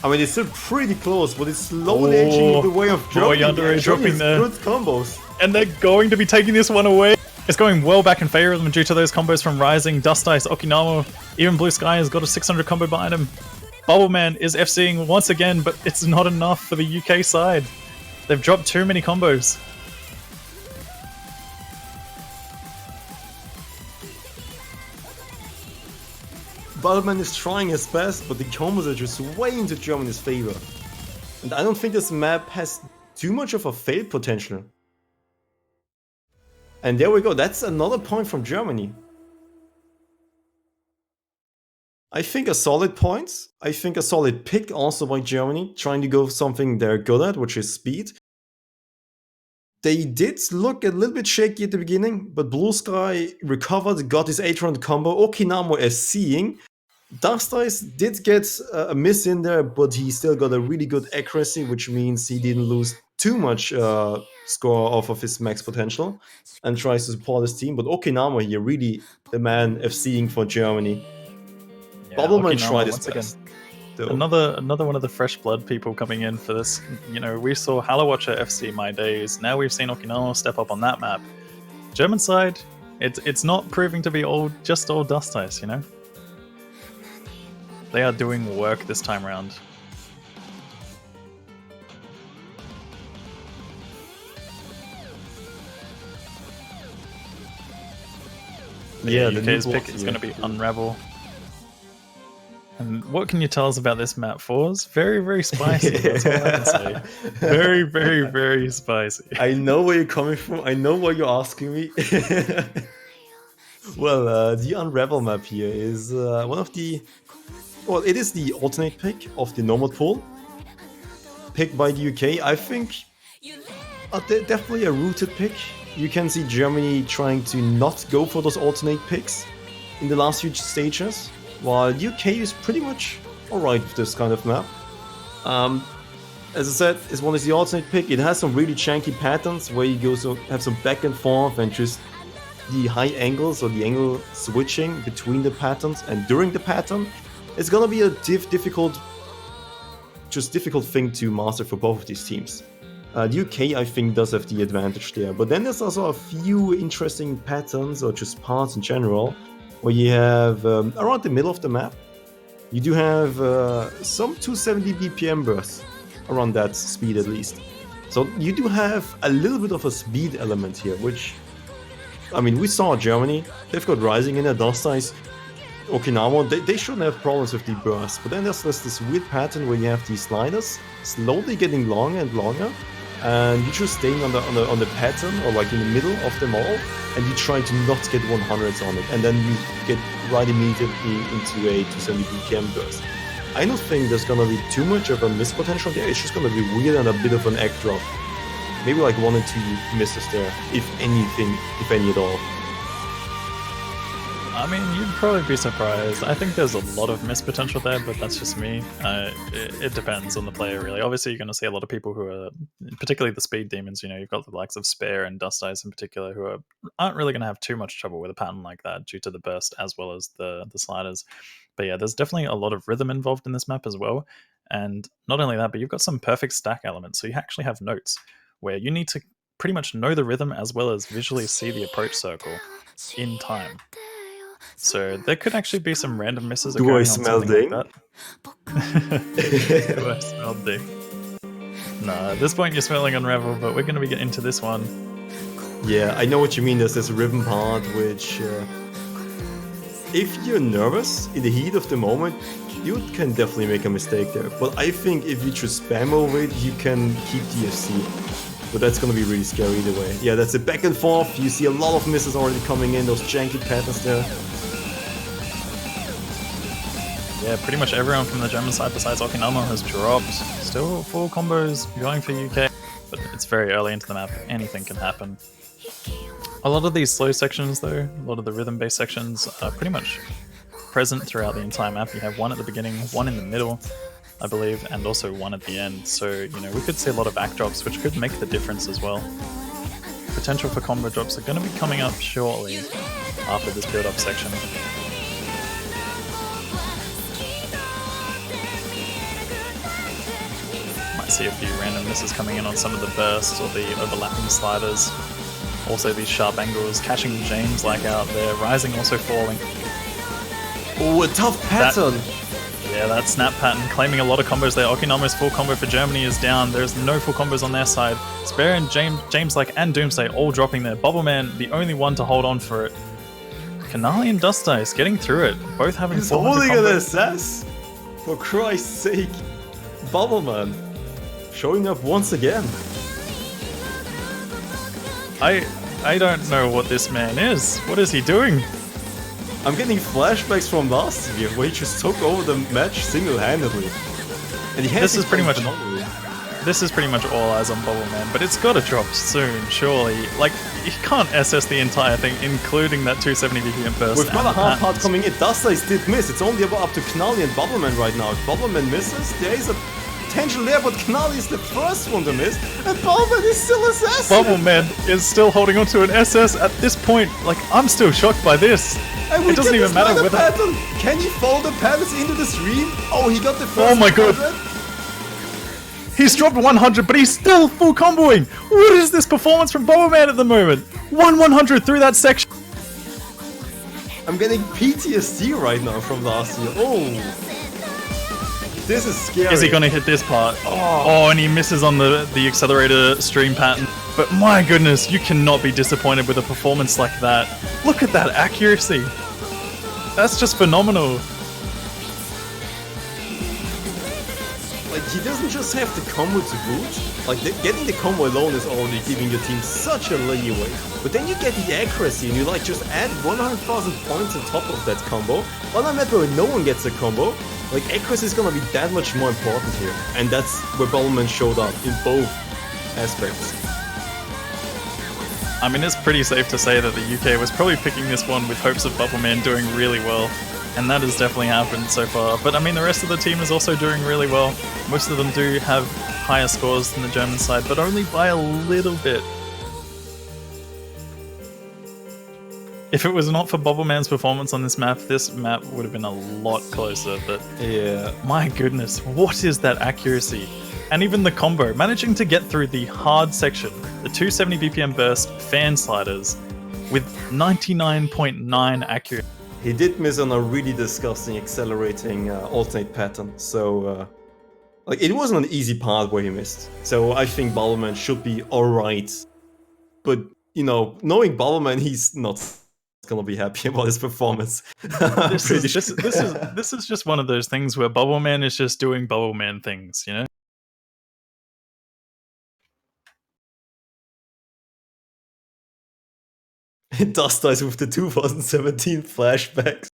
I mean, it's still pretty close, but it's slowly edging the way of Germany. Yandere dropping there. Good combos. And they're going to be taking this one away. It's going well back in favor of them due to those combos from Rising, Dust Ice, Okinama. Even Blue Sky has got a 600 combo behind him. Bubbleman is FCing once again, but it's not enough for the UK side. They've dropped too many combos. Bubbleman is trying his best, but the combos are just way into Germany's favor. And I don't think this map has too much of a fail potential. And there we go, that's another point from Germany. I think a solid point. I think a solid pick also by Germany, trying to go something they're good at, which is speed. They did look a little bit shaky at the beginning, but Blue Sky recovered, got his 8-round combo. Okinama is seeing. Dust Ice did get a miss in there, but he still got a really good accuracy, which means he didn't lose too much score off of his max potential and tries to support his team. But Okinama here, really the man FCing for Germany. Yeah, Bubbleman Okinama, tried his once best. Another one of the fresh blood people coming in for this. You know, we saw Hallowatcher FC My Days. Now we've seen Okinama step up on that map. German side, it's not proving to be just all Dust Ice, you know? They are doing work this time around. Yeah, the UK's pick is going to be Unravel. And what can you tell us about this map, Fours? Very, very spicy. That's all I can say. Very, very, very spicy. I know where you're coming from. I know what you're asking me. Well, the Unravel map here is one of the... Well, it is the alternate pick of the normal pool. Picked by the UK. I think definitely a rooted pick. You can see Germany trying to not go for those alternate picks in the last few stages, while UK is pretty much alright with this kind of map. As I said, this one is the alternate pick. It has some really janky patterns where you have some back and forth and just the high angles or the angle switching between the patterns and during the pattern. It's gonna be a difficult thing to master for both of these teams. The UK, I think, does have the advantage there, but then there's also a few interesting patterns or just parts in general where you have around the middle of the map, you do have some 270 BPM bursts around that speed at least. So you do have a little bit of a speed element here, which, I mean, we saw Germany, they've got Rising in there, Dust Ice, Okinama, they shouldn't have problems with the bursts, but then there's this weird pattern where you have these sliders slowly getting longer and longer, and you're just staying on the pattern or like in the middle of them all, and you try to not get 100s on it, and then you get right immediately into a 270 BPM burst. I don't think there's gonna be too much of a miss potential there. It's just gonna be weird and a bit of an egg drop. Maybe like 1 or 2 misses there, if anything, if any at all. I mean, you'd probably be surprised. I think there's a lot of missed potential there, but that's just me. It depends on the player, really. Obviously, you're going to see a lot of people who are, particularly the speed demons. You've got the likes of Spare and Dust Eyes in particular, who aren't really going to have too much trouble with a pattern like that due to the burst as well as the sliders. But yeah, there's definitely a lot of rhythm involved in this map as well. And not only that, but you've got some perfect stack elements. So you actually have notes where you need to pretty much know the rhythm as well as visually see the approach circle in time. So there could actually be some random misses Do I occurring on smell something ding? like that. Do I smell ding? Nah, at this point you're smelling Unravel, but we're going to be getting into this one. Yeah, I know what you mean. There's this rhythm part which, if you're nervous in the heat of the moment, you can definitely make a mistake there. But I think if you just spam over it, you can keep DFC. But that's gonna be really scary either way. Yeah, that's a back and forth. You see a lot of misses already coming in, those janky patterns there. Yeah, pretty much everyone from the German side besides Okinawa has dropped. Still full combos going for UK, but it's very early into the map. Anything can happen. A lot of these slow sections though, a lot of the rhythm-based sections are pretty much present throughout the entire map. You have one at the beginning, one in the middle, I believe, and also one at the end. So, we could see a lot of back drops, which could make the difference as well. Potential for combo drops are going to be coming up shortly after this build-up section. Might see a few random misses coming in on some of the bursts or the overlapping sliders. Also these sharp angles, catching James like out there, Rising also falling. Oh, a tough pattern! That snap pattern, claiming a lot of combos there. Okinama's full combo for Germany is down. There's no full combos on their side. Spare and James like and Doomsday all dropping there. Bubbleman, the only one to hold on for it. Kanali and Dust Ice getting through it. Both having He's 400 holding combos. an SS! For Christ's sake. Bubbleman. Showing up once again. I don't know what this man is. What is he doing? I'm getting flashbacks from last year where he just took over the match single-handedly. And This is pretty much all eyes on Bubbleman, but it's got to drop soon, surely. Like, you can't SS the entire thing, including that 270 BPM burst. We've got a hard part coming in. Dust Ice did miss. It's only about up to Knalli and Bubbleman right now. If Bubbleman misses, there is a potential there, but Knalli is the first one to miss, and Bubbleman is still SS. Bubbleman is still holding on to an SS at this point. Like, I'm still shocked by this. It doesn't even matter whether... Pattern. Can he follow the patterns into the stream? Oh, he got the first. Oh my god. He's dropped 100, but he's still full comboing. What is this performance from Bubbleman at the moment? 100 through that section. I'm getting PTSD right now from last year. Oh. This is scary. Is he going to hit this part? Oh, and he misses on the accelerator stream pattern. But my goodness, you cannot be disappointed with a performance like that. Look at that accuracy. That's just phenomenal. Like, he doesn't just have the combo to boot. Like, getting the combo alone is already giving your team such a leeway. But then you get the accuracy and you like just add 100,000 points on top of that combo. On a map where no one gets a combo, like, accuracy is gonna be that much more important here. And that's where Bubbleman showed up in both aspects. I mean, it's pretty safe to say that the UK was probably picking this one with hopes of Bubbleman doing really well. And that has definitely happened so far. But I mean, the rest of the team is also doing really well. Most of them do have higher scores than the German side, but only by a little bit. If it was not for Bubbleman's performance on this map would have been a lot closer, but yeah, my goodness, what is that accuracy? And even the combo, managing to get through the hard section, the 270 BPM burst fan sliders with 99.9 accuracy. He did miss on a really disgusting accelerating alternate pattern, so like, it wasn't an easy part where he missed. So I think Bubbleman should be alright, but knowing Bubbleman, he's not gonna be happy about his performance. This is just one of those things where Bubbleman is just doing Bubbleman things, Dust Eyes with the 2017 flashbacks.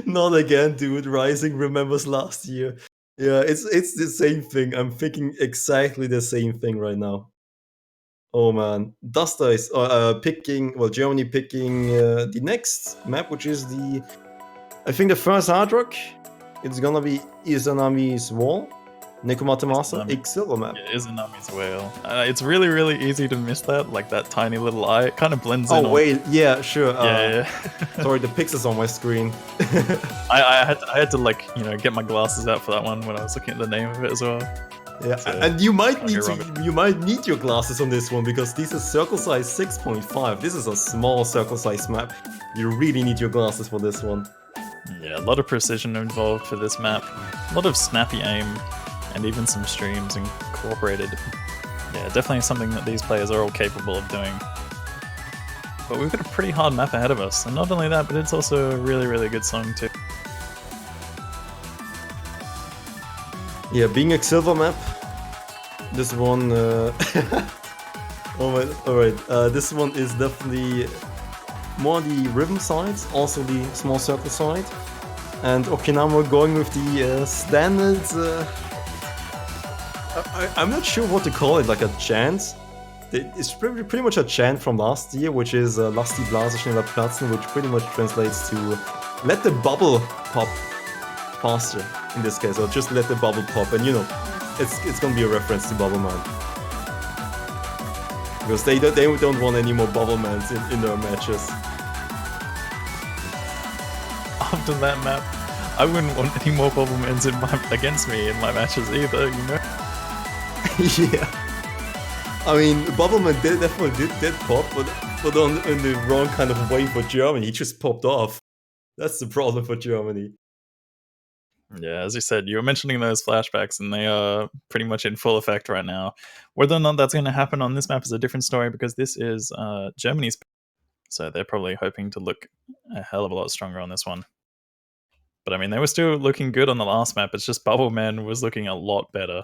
Not again, dude. Rising remembers last year. Yeah, it's the same thing. I'm thinking exactly the same thing right now. Oh man, Duster is picking, well, Germany picking the next map, which is I think the first hard rock. It's gonna be Izanami's Wall, Nekomatemasa, Izanami. Silver map. Yeah, Izanami's whale. It's really, really easy to miss that, like that tiny little eye. It kind of blends in. Oh wait, yeah, sure. Yeah. Sorry, the pixels on my screen. I had to like get my glasses out for that one when I was looking at the name of it as well. Yeah, So, and you might wrong. need your glasses on this one because this is circle size 6.5. This is a small circle size map. You really need your glasses for this one. Yeah, a lot of precision involved for this map. A lot of snappy aim, and even some streams incorporated. Yeah, definitely something that these players are all capable of doing. But we've got a pretty hard map ahead of us, and not only that, but it's also a really, really good song too. Yeah, being a silver map, this one. Alright. This one is definitely more the rhythm side, also the small circle side, and Okinawa going with the standard. I'm not sure what to call it, like a chant. It's pretty much a chant from last year, which is Lass die Blase schneller platzen, which pretty much translates to let the bubble pop faster in this case, or just let the bubble pop, and it's gonna be a reference to Bubble Man. Because they don't want any more Bubble Mans in their matches. After that map, I wouldn't want any more Bubble Mans against me in my matches either, Yeah. I mean, Bubbleman definitely did pop, but in the wrong kind of way for Germany. He just popped off. That's the problem for Germany. Yeah, as you said, you were mentioning those flashbacks, and they are pretty much in full effect right now. Whether or not that's going to happen on this map is a different story, because this is Germany's, so they're probably hoping to look a hell of a lot stronger on this one. But I mean, they were still looking good on the last map. It's just Bubble Man was looking a lot better.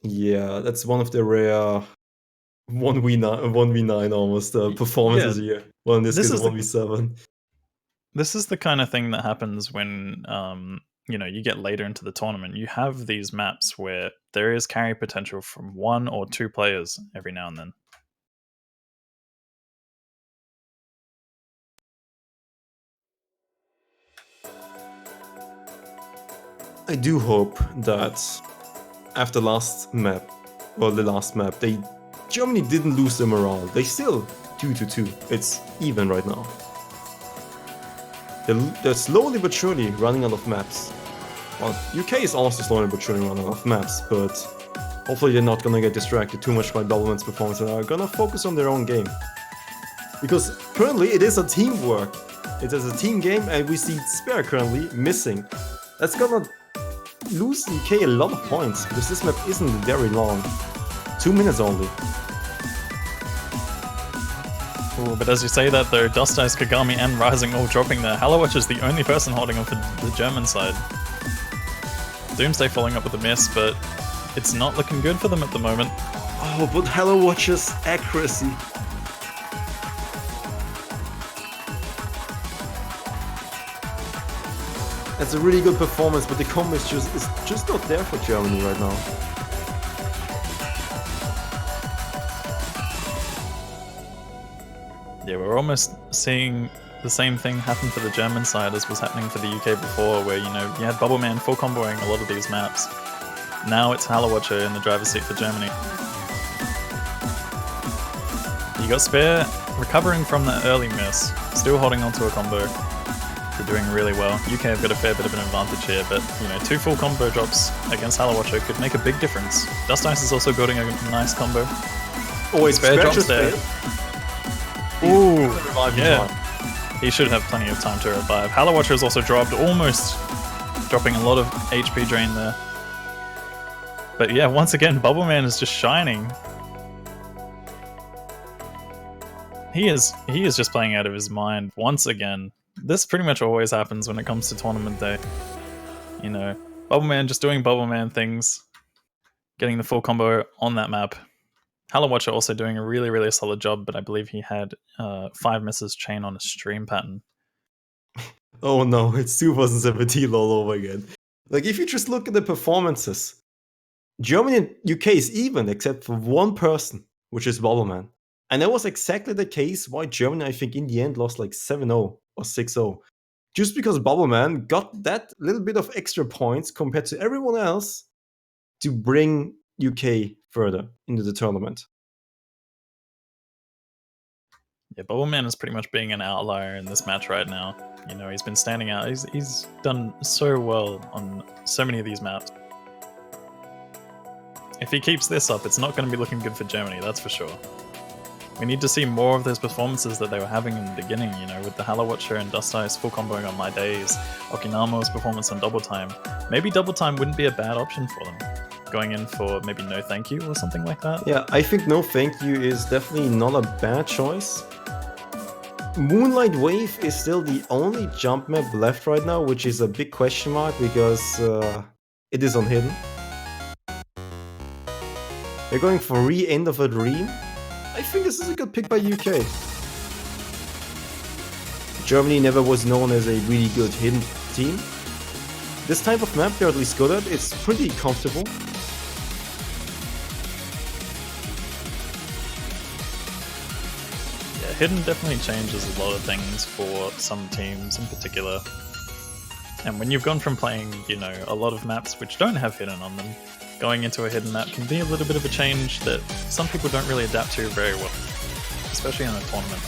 Yeah, that's one of the rare 1v9 almost performances here. Well, in this case, 1v7. This is the kind of thing that happens when you get later into the tournament. You have these maps where there is carry potential from 1 or 2 players every now and then. I do hope that after the last map, Germany didn't lose their morale. They still 2-2. It's even right now. They're slowly but surely running out of maps. Well, UK is also slowly but surely running out of maps, but hopefully they're not gonna get distracted too much by Bubbleman's performance and are gonna focus on their own game. Because currently it is a teamwork. It is a team game, and we see Spare currently missing. That's gonna lose UK a lot of points, because this map isn't very long. 2 minutes only. Ooh, but as you say that though, Dust Ice, Kagami and Rising all dropping there. Hallowatch is the only person holding on for the German side. Doomsday following up with a miss, but it's not looking good for them at the moment. Oh, but Hallowatch's accuracy. That's a really good performance, but the combo is just not there for Germany right now. Yeah, we're almost seeing the same thing happen for the German side as was happening for the UK before, where, you had Bubble Man full comboing a lot of these maps. Now it's Hallowatcher in the driver's seat for Germany. You got Spare recovering from that early miss, still holding onto a combo. They're doing really well. UK have got a fair bit of an advantage here, but 2 full combo drops against Hallowatcher could make a big difference. Dust Ice is also building a nice combo. Always Spare drops there. Ooh, yeah. He should have plenty of time to revive. Hallowatcher has also dropped, almost dropping a lot of HP drain there. But yeah, once again, Bubble Man is just shining. He is just playing out of his mind once again. This pretty much always happens when it comes to tournament day. Bubble Man just doing Bubble Man things, getting the full combo on that map. Hallowatcher also doing a really, really solid job, but I believe he had 5 misses chain on a stream pattern. Oh no, it's 2017 all over again. Like, if you just look at the performances, Germany and UK is even, except for one person. which is Bobbleman. And that was exactly the case why Germany, I think, in the end lost like 7-0 or 6-0. Just because Bobbleman got that little bit of extra points compared to everyone else to bring UK further into the tournament. Yeah, Bubbleman is pretty much being an outlier in this match right now. You know, he's been standing out. He's done so well on so many of these maps. If he keeps this up, it's not going to be looking good for Germany, that's for sure. We need to see more of those performances that they were having in the beginning, you know, with the Hello Watcher and Dust Ice full comboing on My Days, Okinamo's performance on Double Time. Maybe Double Time wouldn't be a bad option for them. Going in for maybe No Thank You or something like that? Yeah, I think No Thank You is definitely not a bad choice. Moonlight Wave is still the only jump map left right now, which is a big question mark because it is unhidden. They're going for Re-End of a Dream. I think this is a good pick by UK. Germany never was known as a really good hidden team. This type of map they're at least good at. It's pretty comfortable. Yeah, hidden definitely changes a lot of things for some teams in particular. And when you've gone from playing, you know, a lot of maps which don't have hidden on them, going into a hidden map can be a little bit of a change that some people don't really adapt to very well, especially in a tournament.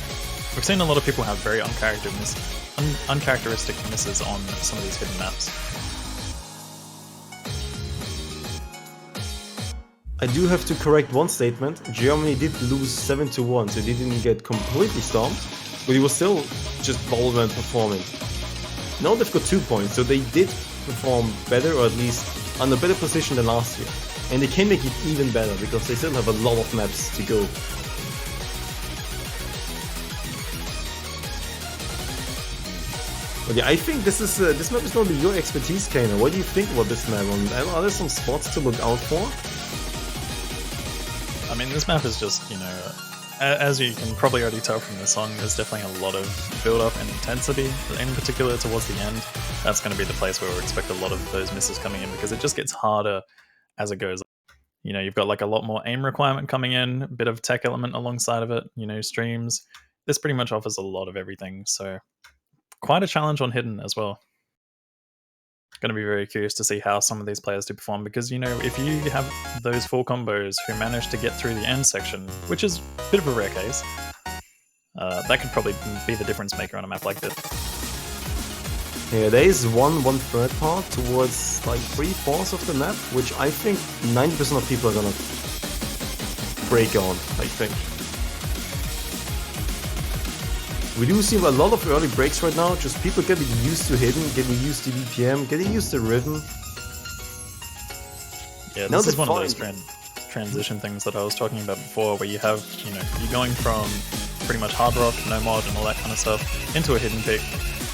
We've seen a lot of people have very uncharacteristic misses on some of these hidden maps. I do have to correct one statement. Germany did lose 7-1, so they didn't get completely stomped, but it was still just Bobbleman performing. Now they've got 2 points, so they did perform better, or at least on a better position than last year. And they can make it even better, because they still have a lot of maps to go. But yeah, I think this map is going to be your expertise, Kainer. What do you think about this map? Are there some spots to look out for? I mean, this map is just, you know, as you can probably already tell from the song, there's definitely a lot of build-up and intensity, in particular towards the end. That's going to be the place where we expect a lot of those misses coming in, because it just gets harder as it goes. You know, you've got like a lot more aim requirement coming in, a bit of tech element alongside of it, you know, streams. This pretty much offers a lot of everything, so quite a challenge on hidden as well. Going to be very curious to see how some of these players do perform, because, you know, if you have those full combos who manage to get through the end section, which is a bit of a rare case, that could probably be the difference maker on a map like this. Yeah, there is one-third part towards like 3/4 of the map, which I think 90% of people are gonna break on, I think. We do see a lot of early breaks right now, just people getting used to hidden, getting used to BPM, getting used to rhythm. Yeah, this is one of those transition things that I was talking about before, where you have, you know, you're going from pretty much hard rock, no mod and all that kind of stuff, into a hidden pick,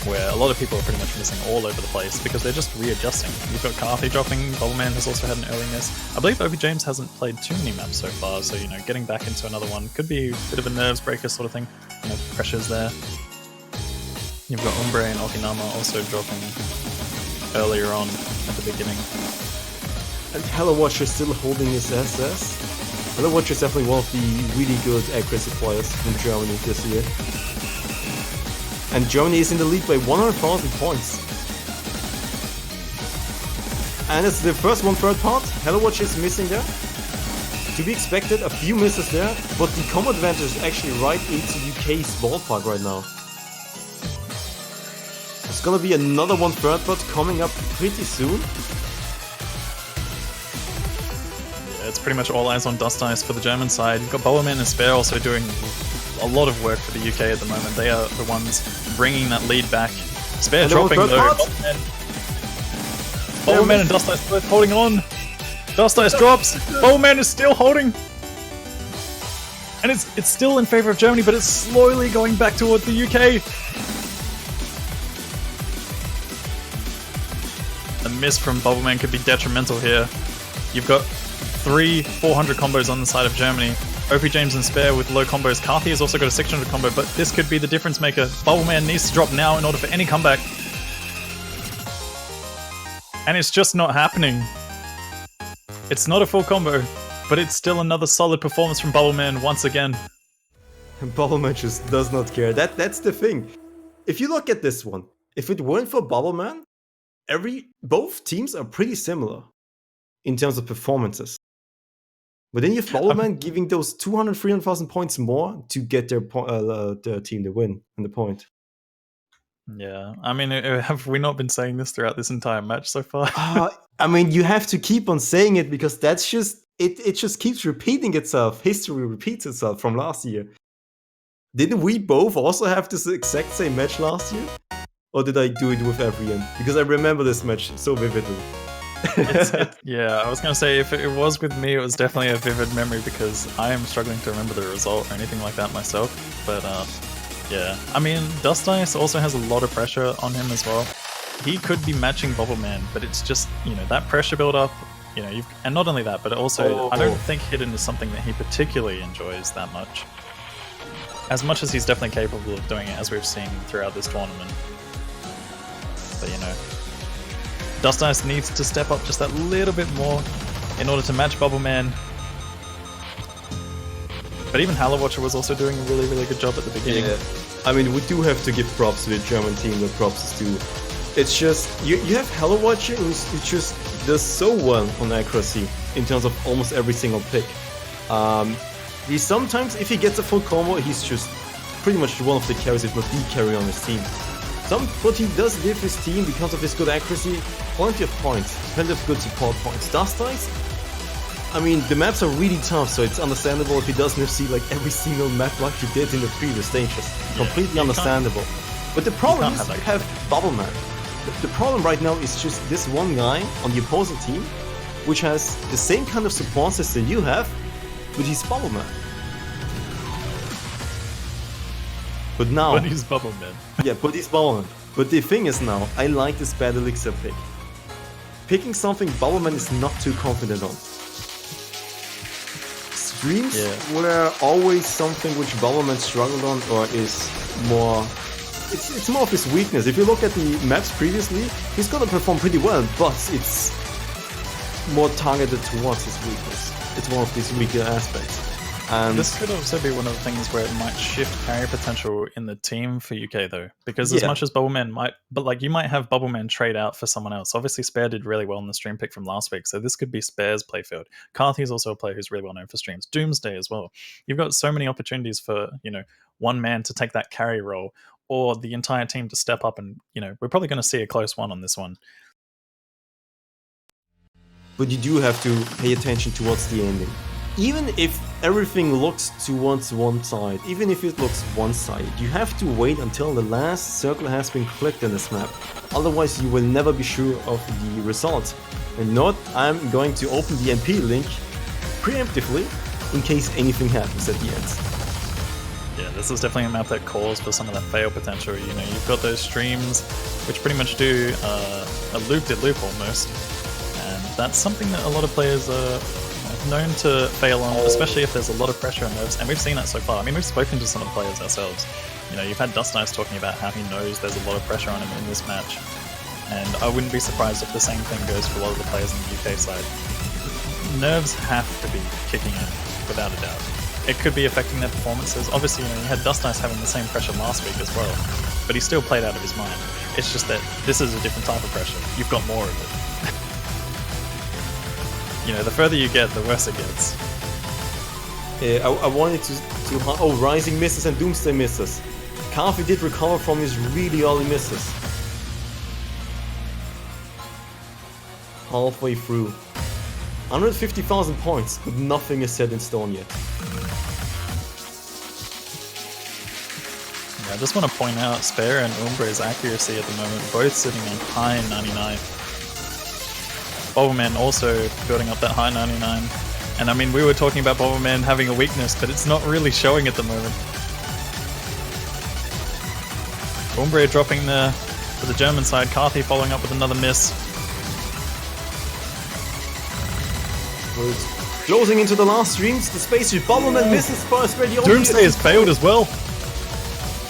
where a lot of people are pretty much missing all over the place because they're just readjusting. You've got Carthy dropping, Bobbleman has also had an early miss. I believe OP James hasn't played too many maps so far, so, you know, getting back into another one could be a bit of a nerves breaker sort of thing. You know, pressure's there. You've got Umbre and Okinama also dropping earlier on at the beginning. And Hello Watcher is still holding his SS. Hello Watcher is definitely one of the really good aggressive players in Germany this year. And Germany is in the lead by 100,000 points. And it's the first 1/3 part. Hello Watcher is missing there. To be expected, a few misses there, but the combo advantage is actually right into UK's ballpark right now. It's gonna be another 1/3 part coming up pretty soon. Yeah, it's pretty much all eyes on Dust Ice for the German side. You've got Bobbleman and Spare also doing a lot of work for the UK at the moment. They are the ones bringing that lead back. Spare dropping though. Bobbleman and Dust Ice both holding on. Dust Ice drops. Bobbleman is still holding. And it's still in favor of Germany, but it's slowly going back toward the UK. A miss from Bobbleman could be detrimental here. You've got 300-400 combos on the side of Germany. OP James and Spare with low combos. Carthy has also got a 600 combo, but this could be the difference maker. Bobbleman needs to drop now in order for any comeback. And it's just not happening. It's not a full combo. but it's still another solid performance from Bubbleman once again. Bubbleman just does not care. That's the thing. If you look at this one, if it weren't for Bubbleman, both teams are pretty similar in terms of performances. But then you have Bubbleman giving those 200, 300,000 points more to get their team to win and the point. Yeah, I mean, have we not been saying this throughout this entire match so far? I mean, you have to keep on saying it because that's just it just keeps repeating itself. History repeats itself from last year. Didn't we both also have this exact same match last year? Or did I do it with Evrian? Because I remember this match so vividly. Yeah, I was going to say, if it was with me, it was definitely a vivid memory because I am struggling to remember the result or anything like that myself. But yeah, I mean, Dust Ice also has a lot of pressure on him as well. He could be matching Bubbleman, but it's just, you know, that pressure build up, you know, and not only that, but also I don't think Hidden is something that he particularly enjoys that much. As much as he's definitely capable of doing it, as we've seen throughout this tournament. But, you know, Dust Ice needs to step up just that little bit more in order to match Bubbleman. But even Halo Watcher was also doing a really, really good job at the beginning. Yeah. I mean, we do have to give props to the German team that props is due. It's just, you have Halo Watcher who just does so well on accuracy in terms of almost every single pick. He sometimes, if he gets a full combo, he's just pretty much one of the carries, if not the carry on his team. But he does give his team, because of his good accuracy, plenty of points, plenty of good support points. Dust Ice, I mean, the maps are really tough, so it's understandable if he doesn't see like every single map like he did in the previous stages. Yeah, completely understandable. But the problem is you have Bubbleman. The problem right now is just this one guy on the opposing team, which has the same kind of support system you have, but he's Bubbleman. But now... But he's Bubbleman. Yeah, but he's Bubbleman. But the thing is now, I like this Bad Elixir pick. Picking something Bubbleman is not too confident on. Streams were always something which Bubbleman struggled on, or is more... It's more of his weakness. If you look at the maps previously, he's gonna perform pretty well, but it's more targeted towards his weakness. It's one of these weaker aspects. And this could also be one of the things where it might shift carry potential in the team for UK though, because as much as Bubbleman might, but like you might have Bubbleman trade out for someone else. Obviously, Spare did really well in the stream pick from last week, so this could be Spare's playfield. Carthy is also a player who's really well known for streams. Doomsday as well. You've got so many opportunities for, you know, one man to take that carry role, or the entire team to step up, and you know we're probably going to see a close one on this one. But you do have to pay attention towards the ending. Even if everything looks towards one side, even if it looks one-sided, you have to wait until the last circle has been clicked in this map. Otherwise, you will never be sure of the result. And not, I'm going to open the MP link preemptively in case anything happens at the end. Yeah, this is definitely a map that calls for some of that fail potential. You know, you've got those streams which pretty much do a loop-de-loop almost, and that's something that a lot of players are known to fail on, especially if there's a lot of pressure and nerves, and we've seen that so far. I mean, we've spoken to some of the players ourselves. You know, you've had Dust Ice talking about how he knows there's a lot of pressure on him in this match, and I wouldn't be surprised if the same thing goes for a lot of the players on the UK side. Nerves have to be kicking in, without a doubt. It could be affecting their performances. Obviously, you know, you had Dust Ice having the same pressure last week as well, but he still played out of his mind. It's just that this is a different type of pressure. You've got more of it. You know, the further you get, the worse it gets. I wanted to... Oh, Rising misses and Doomsday misses. Carthy did recover from his really early misses. Halfway through. 150,000 points, but nothing is set in stone yet. Yeah, I just want to point out Spare and Umbre's accuracy at the moment, both sitting on high 99. Bubbleman also building up that high 99. And I mean, we were talking about Bubbleman having a weakness, but it's not really showing at the moment. Umbre dropping for the German side, Carthy following up with another miss. Closing into the last streams, the spacesuit Bubbleman misses first ready. Doomsday has failed as well,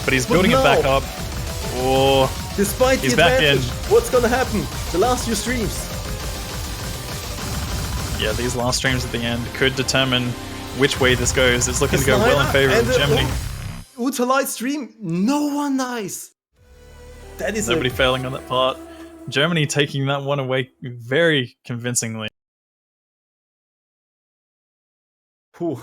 but he's building it back up. Oh, despite he's the back advantage, in. What's gonna happen? The last few streams. yeah, these last streams at the end could determine which way this goes. It's looking to go well in favor of Germany. Ultra light stream, no one nice. That is nobody failing on that part. Germany taking that one away very convincingly. Whew.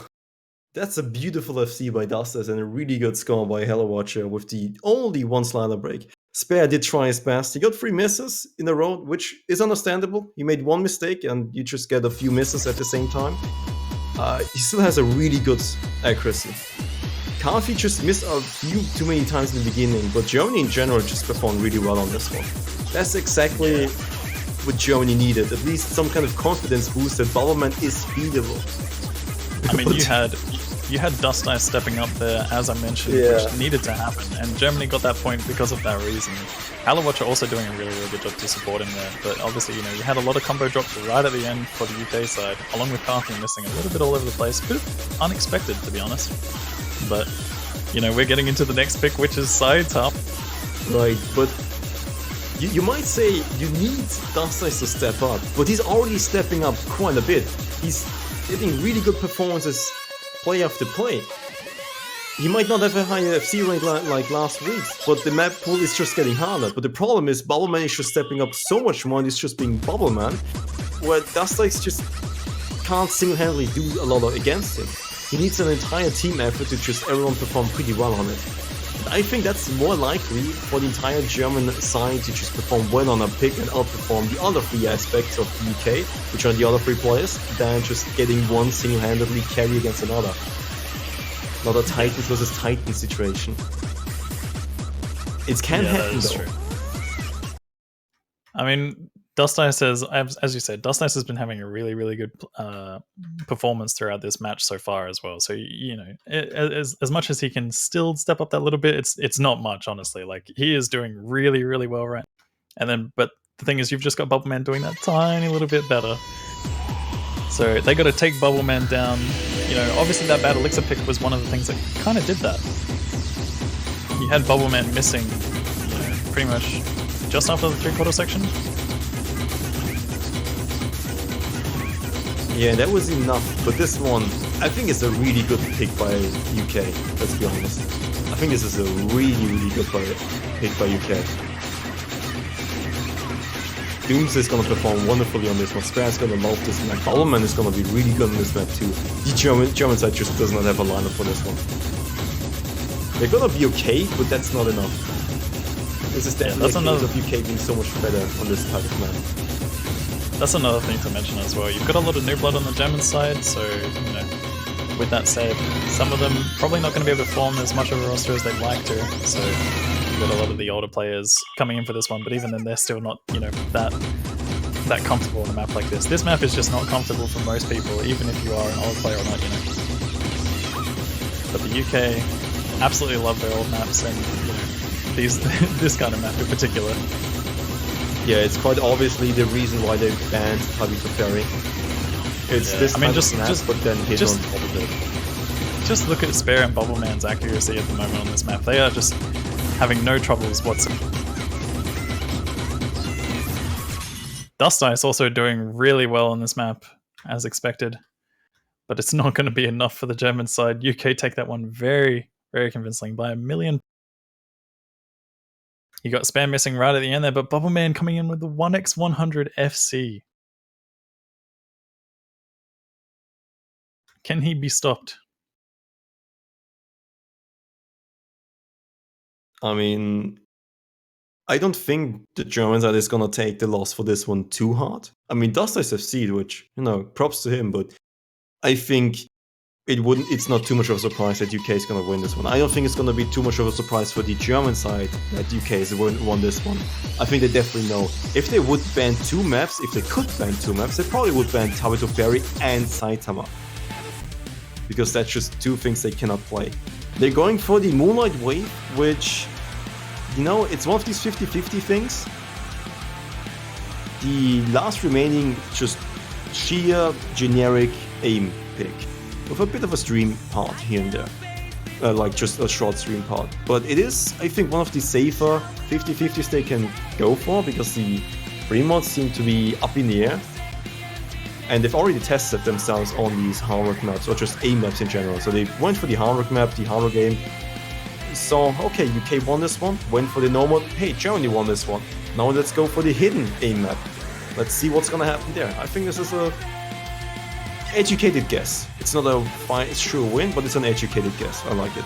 That's a beautiful FC by Dustas and a really good score by Hello Watcher with the only one slider break. Spare did try his best. He got 3 misses in a row, which is understandable. He made 1 mistake and you just get a few misses at the same time. He still has a really good accuracy. Kafi just missed a few too many times in the beginning, but Germany in general just performed really well on this one. That's exactly what Germany needed, at least some kind of confidence boost that Bubbleman is beatable. I mean, you had Dust Ice stepping up there, as I mentioned, which needed to happen, and Germany got that point because of that reason. Hello Watcher also doing a really, really good job to support him there, but obviously, you know, you had a lot of combo drops right at the end for the UK side, along with Carthy missing a little bit all over the place. A bit unexpected, to be honest. But, you know, we're getting into the next pick, which is side top. Right, but you might say you need Dust Ice to step up, but he's already stepping up quite a bit. He's getting really good performances play after play. He might not have a high FC rate like last week, but the map pool is just getting harder. But the problem is Bubbleman is just stepping up so much more and he's just being Bubbleman, where Dust Ice just can't single-handedly do a lot against him. He needs an entire team effort to just everyone perform pretty well on it. I think that's more likely for the entire German side to just perform well on a pick and outperform the other 3 aspects of the UK, which are the other 3 players, than just getting one single-handedly carry against another. Not a Titans versus Titan situation. It can happen though. True. I mean, Dust Ice has, as you said, Dust Ice has been having a really, really good performance throughout this match so far as well. So, you know, as much as he can still step up that little bit, it's not much, honestly. Like, he is doing really, really well right. And then, but the thing is, you've just got Bubbleman doing that tiny little bit better. So they got to take Bubbleman down. You know, obviously that bad elixir pick was one of the things that kind of did that. You had Bubbleman missing, you know, pretty much just after the 3/4 section. Yeah, that was enough, but this one, I think it's a really good pick by UK, let's be honest. I think this is a really, really good pick by UK. Dooms is gonna perform wonderfully on this one, Spare's gonna love this map, Bubbleman is gonna be really good on this map too. The German side just does not have a lineup for this one. They're gonna be okay, but that's not enough. This is definitely a case of UK being so much better on this type of map. That's another thing to mention as well. You've got a lot of new blood on the German side, so, you know, with that said, some of them probably not going to be able to form as much of a roster as they'd like to, so you've got a lot of the older players coming in for this one, but even then they're still not, you know, that comfortable on a map like this. This map is just not comfortable for most people, even if you are an old player or not, you know. But the UK absolutely love their old maps, and, you know, this kind of map in particular. Yeah, it's quite obviously the reason why they banned Tabitha Ferry. It's this kind of snap, but then hit on top of it. Just look at Spare and Bubbleman's accuracy at the moment on this map. They are just having no troubles whatsoever. Dust Ice also doing really well on this map, as expected. But it's not going to be enough for the German side. UK take that one very, very convincingly by 1 million. You got Spam missing right at the end there, but Bubbleman coming in with the 1x100 FC. Can he be stopped? I mean, I don't think the Germans are just gonna take the loss for this one too hard. I mean, Dust Ice FC, which, you know, props to him, but I think it's not too much of a surprise that UK is going to win this one. I don't think it's going to be too much of a surprise for the German side that UK has won this one. I think they definitely know. If they would ban 2 maps, if they could ban 2 maps, they probably would ban Tabito Ferry and Saitama. Because that's just 2 things they cannot play. They're going for the Moonlight Wave, which, you know, it's one of these 50-50 things. The last remaining just sheer generic aim pick, with a bit of a stream part here and there, like just a short stream part. But it is, I think, one of the safer 50-50s they can go for, because the free mods seem to be up in the air. And they've already tested themselves on these hard maps, or just A maps in general. So they went for the hard map, the harder game. So, okay, UK won this one, went for the normal. Hey, Germany won this one. Now let's go for the hidden A map. Let's see what's gonna happen there. I think this is a educated guess. It's not a fine, it's sure win, but it's an educated guess. I like it.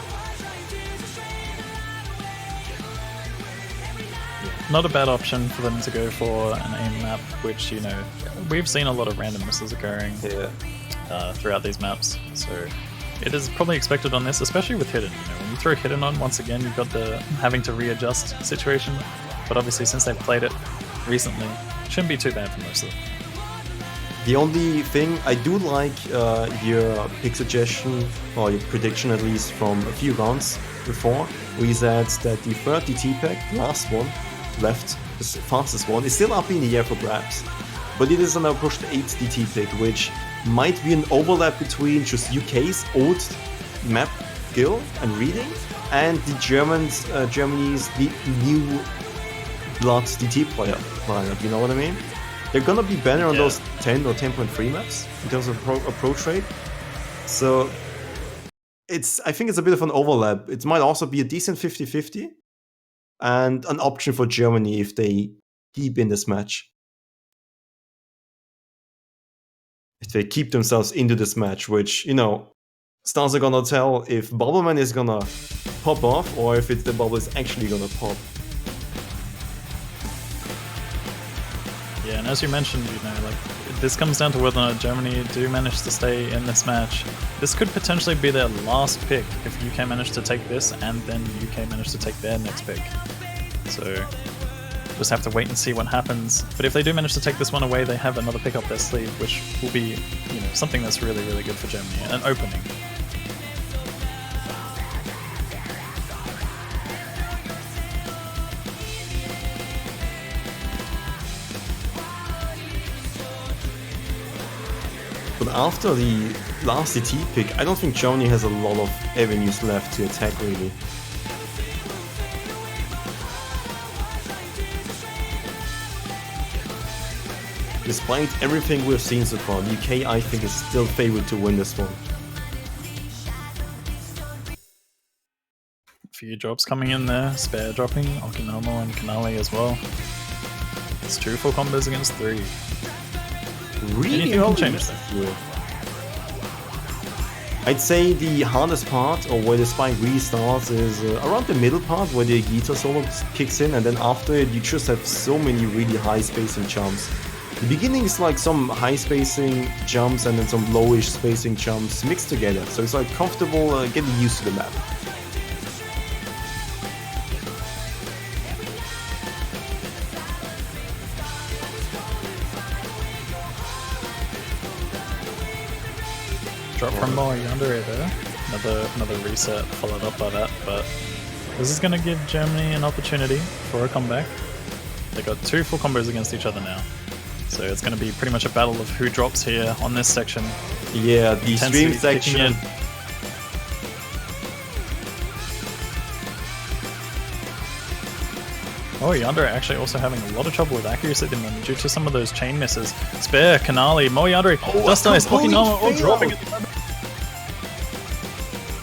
Not a bad option for them to go for an aim map, which, you know, we've seen a lot of random misses occurring throughout these maps. So it is probably expected on this, especially with hidden. You know, when you throw hidden on, once again, you've got the having to readjust situation. But obviously, since they've played it recently, shouldn't be too bad for most of them. The only thing I do like your pick suggestion, or your prediction at least, from a few rounds before, where you said that the third DT pack, last one, left, the fastest one, is still up in the air for grabs. But it is an approach to 8 DT pick, which might be an overlap between just UK's old map skill and reading, and the Germany's new blood DT player lineup, you know what I mean? They're gonna be better on those 10 or 10.3 maps in terms of approach rate. So I think it's a bit of an overlap. It might also be a decent 50-50 and an option for Germany if they keep in this match. If they keep themselves into this match, which, you know, stars are gonna tell if Bubbleman is gonna pop off or if the bubble is actually gonna pop. Yeah, and as you mentioned, you know, like, this comes down to whether or not Germany do manage to stay in this match. This could potentially be their last pick if UK manage to take this and then UK manage to take their next pick. So just have to wait and see what happens. But if they do manage to take this one away, they have another pick up their sleeve, which will be, you know, something that's really, really good for Germany, an opening. But after the last DT pick, I don't think Germany has a lot of avenues left to attack, really. Despite everything we've seen so far, the UK, I think, is still favored to win this one. A few drops coming in there, spare dropping, Okinomo and Kanali as well. It's 2 full combos against 3. Really Anything can change that. I'd say the hardest part, or where the spike really starts, is around the middle part, where the guitar solo kicks in, and then after it, you just have so many really high spacing jumps. The beginning is like some high spacing jumps and then some lowish spacing jumps mixed together, so it's like comfortable getting used to the map. Drop from Moe under it there. Another reset followed up by that, but this is going to give Germany an opportunity for a comeback. They got 2 full combos against each other now. So it's going to be pretty much a battle of who drops here on this section. Yeah, the stream Intensity section. kicking in. Oh, Yandere actually also having a lot of trouble with accuracy at the moment due to some of those chain misses. Spare, Kanali, Moe Yandere, Dust Ice, Okinomo, all dropping at the moment.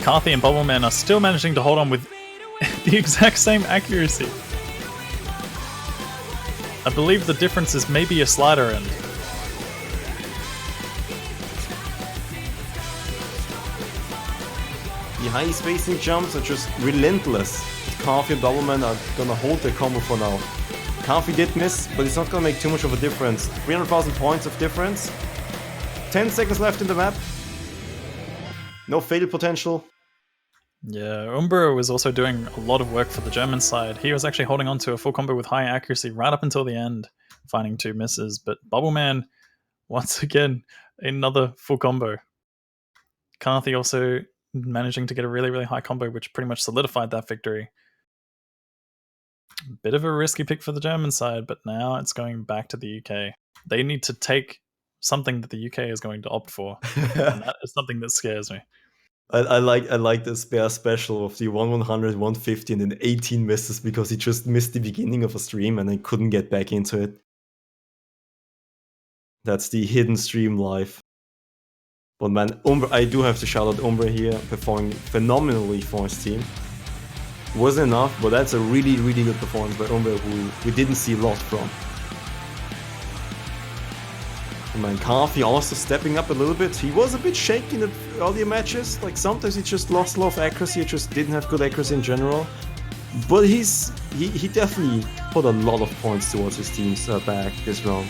Carthy and Bubbleman are still managing to hold on with the exact same accuracy. I believe the difference is maybe a slider end. The high spacing jumps are just relentless. Carthy and Bubbleman are gonna hold their combo for now. Carthy did miss, but it's not gonna make too much of a difference. 300,000 points of difference. 10 seconds left in the map. No fatal potential. Yeah, Umbro was also doing a lot of work for the German side. He was actually holding on to a full combo with high accuracy right up until the end, finding 2 misses. But Bubbleman, once again, another full combo. Carthy also managing to get a really, really high combo, which pretty much solidified that victory. Bit of a risky pick for the German side, but now it's going back to the UK. They need to take something that the UK is going to opt for, and that is something that scares me. I like the spare special of the 100, 150 and then 18 misses because he just missed the beginning of a stream and then couldn't get back into it. That's the hidden stream live. But man, I do have to shout out Umbre here, performing phenomenally for his team. Wasn't enough, but that's a really, really good performance by Umbre, who we didn't see a lot from. And man, Carthy also stepping up a little bit. He was a bit shaky in the earlier matches. Like sometimes he just lost a lot of accuracy, he just didn't have good accuracy in general. But he definitely put a lot of points towards his team's back this round.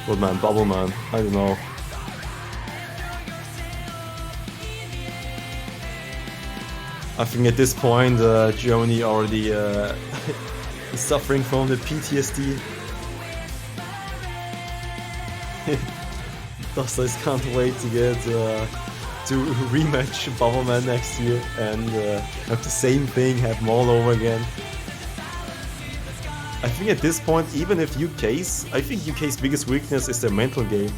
But man, Bubble Man, I don't know. I think at this point, Germany already is suffering from the PTSD. Dustless can't wait to get to rematch Bubbleman next year and have the same thing happen all over again. I think at this point, even if I think UK's biggest weakness is their mental game.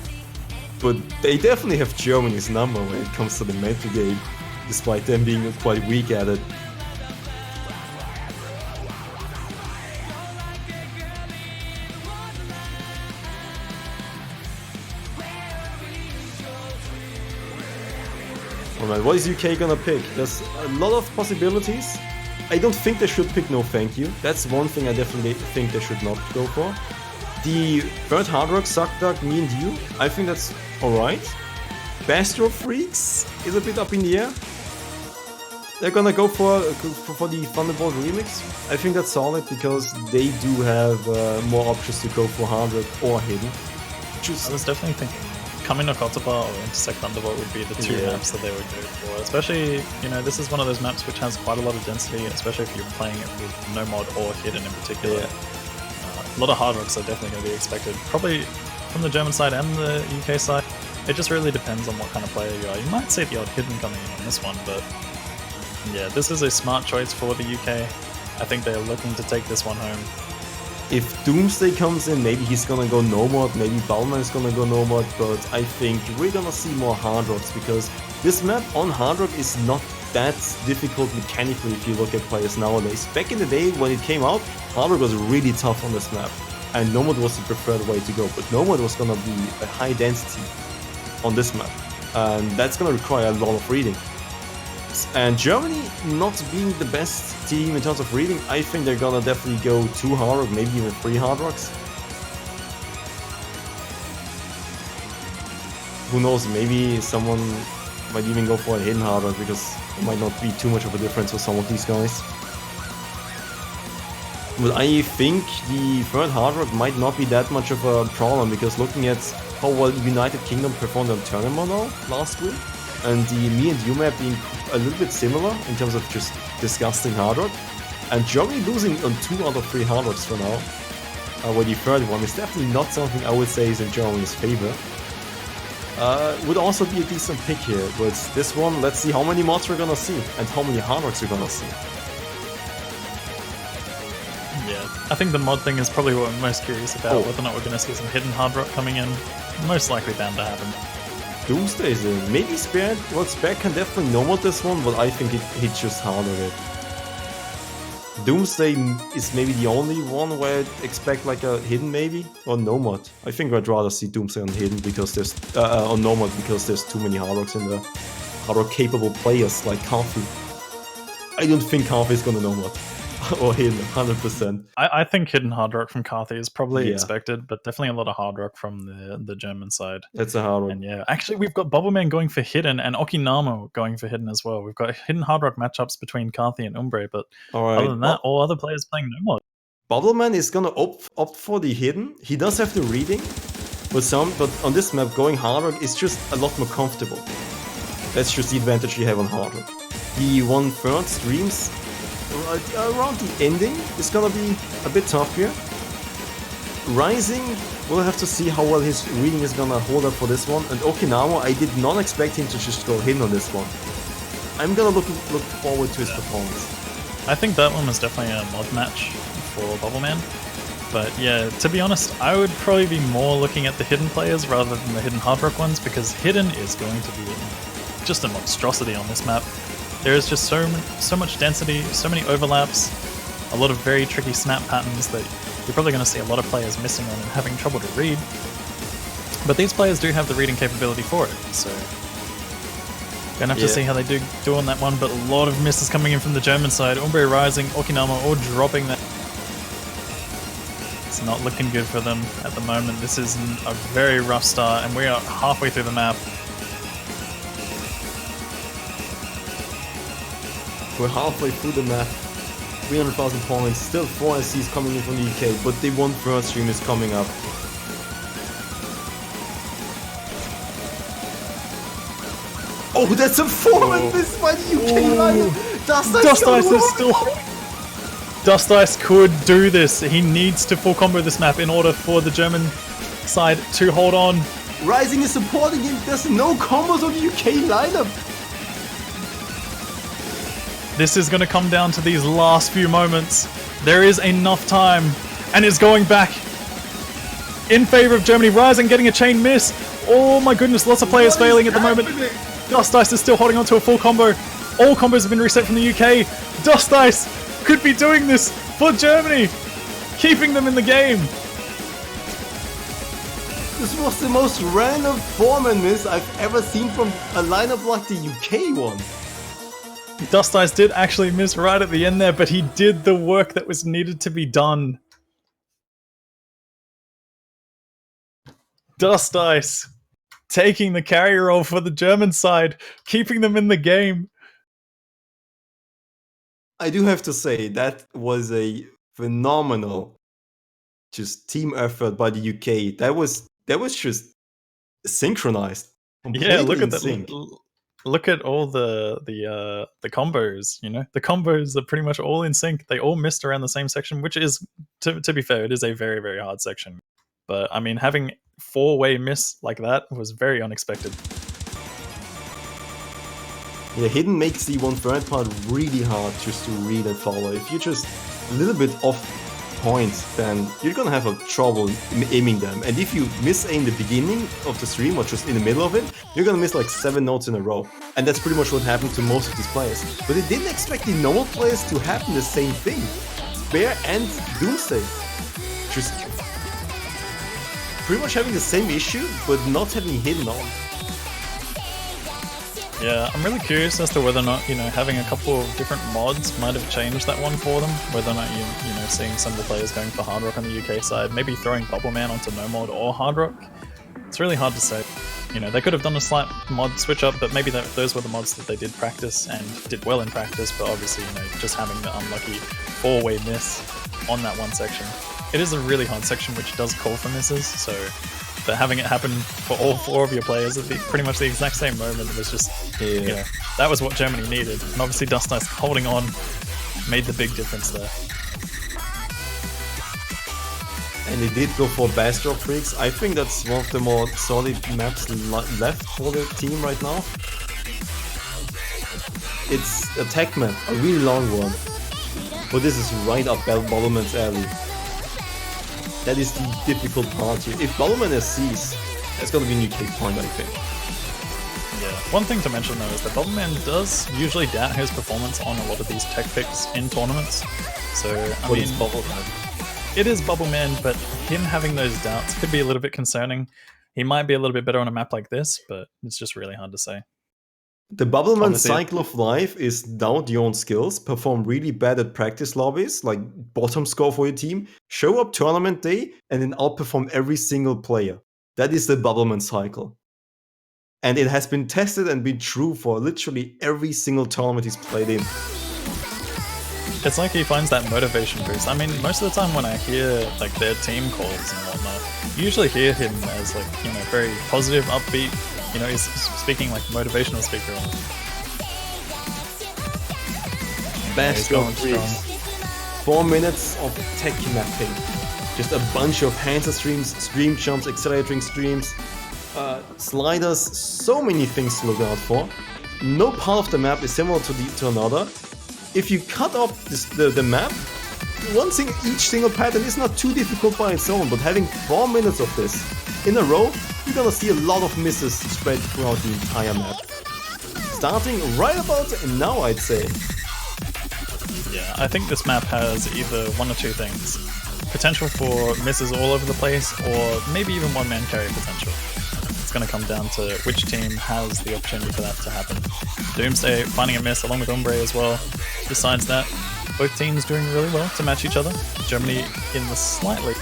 But they definitely have Germany's number when it comes to the mental game, despite them being quite weak at it. Oh man, what is UK gonna pick? There's a lot of possibilities. I don't think they should pick No Thank You. That's one thing I definitely think they should not go for. The third Hard Rock, Suck Duck, Me and You, I think that's alright. Bastro Freaks is a bit up in the air. They're gonna go for the Thunderbolt remix. I think that's solid because they do have more options to go for Hard Rock or Hidden. I was definitely thinking Coming to Kotoba or Intersect Thunderbolt would be the two maps that they would go for. Especially, you know, this is one of those maps which has quite a lot of density, especially if you're playing it with no mod or Hidden in particular. A lot of Hard Rocks are definitely going to be expected, probably from the German side and the UK side. It just really depends on what kind of player you are. You might see the odd Hidden coming in on this one, but yeah, this is a smart choice for the UK. I think they're looking to take this one home. If Doomsday comes in, maybe he's gonna go no mod, maybe Balman is gonna go no mod, but I think we're gonna see more Hard Rocks because this map on Hard Rock is not that difficult mechanically if you look at players nowadays. Back in the day when it came out, Hard Rock was really tough on this map, and no mod was the preferred way to go, but no mod was gonna be a high density on this map, and that's gonna require a lot of reading. And Germany not being the best team in terms of reading, I think they're gonna definitely go 2 Hard Rock, maybe even 3 Hard Rocks. Who knows, maybe someone might even go for a Hidden Hard Rock because it might not be too much of a difference for some of these guys. But I think the third Hard Rock might not be that much of a problem because looking at how well United Kingdom performed on Tournament last week, and the Me and You map being a little bit similar in terms of just disgusting Hard Rock, and Germany losing on 2 out of 3 Hard Rocks for now, where the third one is definitely not something I would say is in Germany's favor. Would also be a decent pick here, but this one, let's see how many mods we're gonna see and how many Hard Rocks we're gonna see. Yeah, I think the mod thing is probably what I'm most curious about, whether or not we're gonna see some Hidden Hard Rock coming in. Most likely bound to happen. Doomsday is in. Maybe Spare, well, Spare can definitely no mod this one, but I think it's just harder it. Doomsday is maybe the only one where I'd expect like a Hidden maybe, or no mod. I think I'd rather see Doomsday on Hidden because there's, on no mod because there's too many Hard Rocks in there. Hard Rock capable players like Carthy. I don't think Carthy is gonna no mod. Or Hidden, 100%. I think Hidden Hard Rock from Carthy is probably expected, but definitely a lot of Hard Rock from the German side. That's a Hard Rock. And yeah, actually we've got Bobbleman going for Hidden and Okinamo going for Hidden as well. We've got Hidden Hard Rock matchups between Carthy and Umbre, but other than that, all other players playing no mod. Bobbleman is gonna opt for the Hidden. He does have the reading, but on this map going Hard Rock is just a lot more comfortable. That's just the advantage you have on Hard Rock. The 1/3 streams around the ending is gonna be a bit tough here. Rising, we'll have to see how well his reading is gonna hold up for this one. And Okinawa, I did not expect him to just go Hidden on this one. I'm gonna look forward to his performance. I think that one was definitely a mod match for Bobbleman. But yeah, to be honest, I would probably be more looking at the Hidden players rather than the Hidden Hard Rock ones, because Hidden is going to be just a monstrosity on this map. There is just so much density, so many overlaps, a lot of very tricky snap patterns that you're probably going to see a lot of players missing on and having trouble to read. But these players do have the reading capability for it, so gonna have to see how they do on that one. But a lot of misses coming in from the German side. Umbre rising, Okinama all dropping that. It's not looking good for them at the moment. This is a very rough start, and we are halfway through the map. We're halfway through the map. 300,000 points. Still 4 SCs coming in from the UK, but the one first stream is coming up. Oh, that's a 4-man miss by the UK lineup! Dust Ice is still... Dust Ice could do this. He needs to full combo this map in order for the German side to hold on. Rising is supporting him. There's no combos on the UK lineup. This is going to come down to these last few moments. There is enough time, and it's going back in favor of Germany. Rising getting a chain miss. Oh my goodness, lots of players failing at the moment. Dust Ice is still holding on to a full combo. All combos have been reset from the UK. Dust Ice could be doing this for Germany, keeping them in the game. This was the most random 4-man miss I've ever seen from a lineup like the UK one. Dust Ice did actually miss right at the end there, but he did the work that was needed to be done. Dust Ice taking the carry role for the German side, keeping them in the game. I do have to say, that was a phenomenal just team effort by the UK. That was just synchronized. Yeah, look at sync. that. Look at all the combos, you know? The combos are pretty much all in sync. They all missed around the same section, which is, to be fair, it is a very, very hard section. But, I mean, having 4-way miss like that was very unexpected. Yeah, Hidden makes the one-third part really hard just to read and follow. If you're just a little bit off point, then you're gonna have a trouble aiming them. And if you miss aim the beginning of the stream or just in the middle of it, you're gonna miss like 7 notes in a row. And that's pretty much what happened to most of these players. But they didn't expect the normal players to happen the same thing. Bear and Doomsday. Just pretty much having the same issue, but not having Hidden on. Yeah, I'm really curious as to whether or not, you know, having a couple of different mods might have changed that one for them. Whether or not you know, seeing some of the players going for Hard Rock on the UK side, maybe throwing Bubble Man onto no mod or Hard Rock. It's really hard to say. You know, they could have done a slight mod switch up, but maybe those were the mods that they did practice and did well in practice. But obviously, you know, just having the unlucky 4-way miss on that one section. It is a really hard section which does call for misses, so but having it happen for all 4 of your players at pretty much the exact same moment was just, you know, that was what Germany needed. And obviously Dust Ice holding on made the big difference there. And they did go for Bastrop Freaks. I think that's one of the more solid maps left for the team right now. It's a tech map, a really long one. But this is right up Bubbleman's alley. That is the difficult part here. If Bubbleman has C's, that's gonna be a new UK point, I think. Yeah. One thing to mention though is that Bubbleman does usually doubt his performance on a lot of these tech picks in tournaments. So, I mean, it's Bubbleman. It is Bubbleman, but him having those doubts could be a little bit concerning. He might be a little bit better on a map like this, but it's just really hard to say. The Bubbleman cycle of life is doubt your own skills, perform really bad at practice lobbies, like bottom score for your team, show up tournament day, and then outperform every single player. That is the Bubbleman cycle. And it has been tested and been true for literally every single tournament he's played in. It's like he finds that motivation boost. I mean, most of the time when I hear like their team calls and whatnot, you usually hear him as like, you know, very positive, upbeat. You know, he's speaking like motivational speaker. Best of 4 minutes of tech mapping. Just a bunch of Hansa streams, stream jumps, accelerating streams, sliders, so many things to look out for. No part of the map is similar to another. If you cut off the map, each single pattern is not too difficult by its own, but having 4 minutes of this in a row, you're gonna see a lot of misses spread throughout the entire map. Starting right about now, I'd say. Yeah, I think this map has either one or two things. potential for misses all over the place, or maybe even one-man carry potential. It's going to come down to which team has the opportunity for that to happen. Doomsday finding a miss along with Umbre as well. Besides that, both teams doing really well to match each other. Germany in the slightly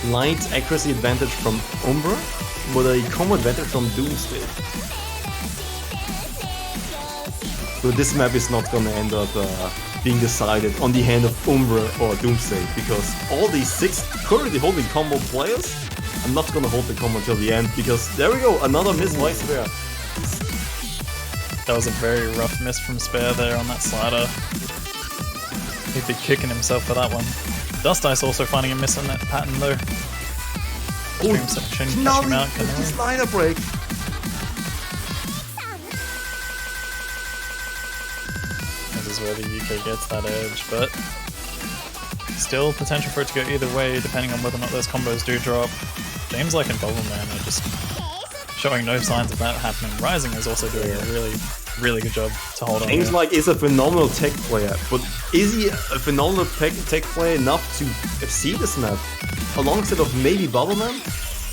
slight accuracy advantage from Umbra, but a combo advantage from Doomsday. So this map is not gonna end up being decided on the hand of Umbra or Doomsday, because all these 6 currently holding combo players are not gonna hold the combo until the end, because there we go, another miss by Spare. That was a very rough miss from Spare there on that slider. He'd be kicking himself for that one. Dust Ice also finding a miss on that pattern though. Stream section, catch him out. The slider break. This is where the UK gets that edge, but still potential for it to go either way depending on whether or not those combos do drop. Games like in Bubbleman are just showing no signs of that happening. Rising is also doing a really good job to hold on. Games like is a phenomenal tech player, but is he a phenomenal tech player enough to FC this map alongside of maybe Bubbleman?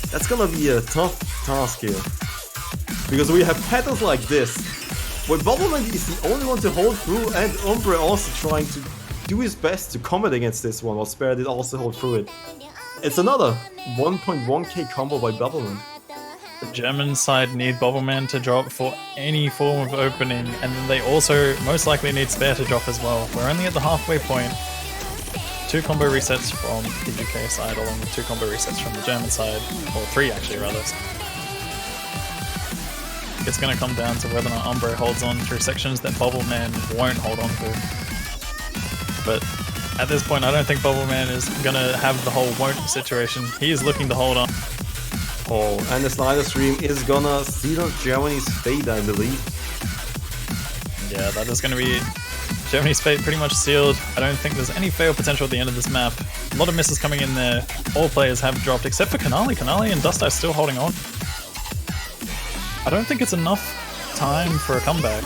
That's gonna be a tough task here, because we have patterns like this where Bubbleman is the only one to hold through, and Umbre also trying to do his best to combat against this one, while Spare did also hold through it. It's another 1.1k combo by Bubbleman. The German side need Bubbleman to drop for any form of opening, and then they also most likely need Spare to drop as well. We're only at the halfway point. 2 combo resets from the UK side along with 2 combo resets from the German side, or 3 actually rather. It's going to come down to whether or not Umbre holds on through sections that Bubbleman won't hold on to. But at this point I don't think Bubbleman is going to have the whole won't situation. He is looking to hold on. Oh, and the slider stream is gonna seal Germany's fate, I believe. Yeah, that is going to be Germany's fate pretty much sealed. I don't think there's any fail potential at the end of this map. A lot of misses coming in there. All players have dropped except for Kanali. Kanali and Dust Ice still holding on. I don't think it's enough time for a comeback.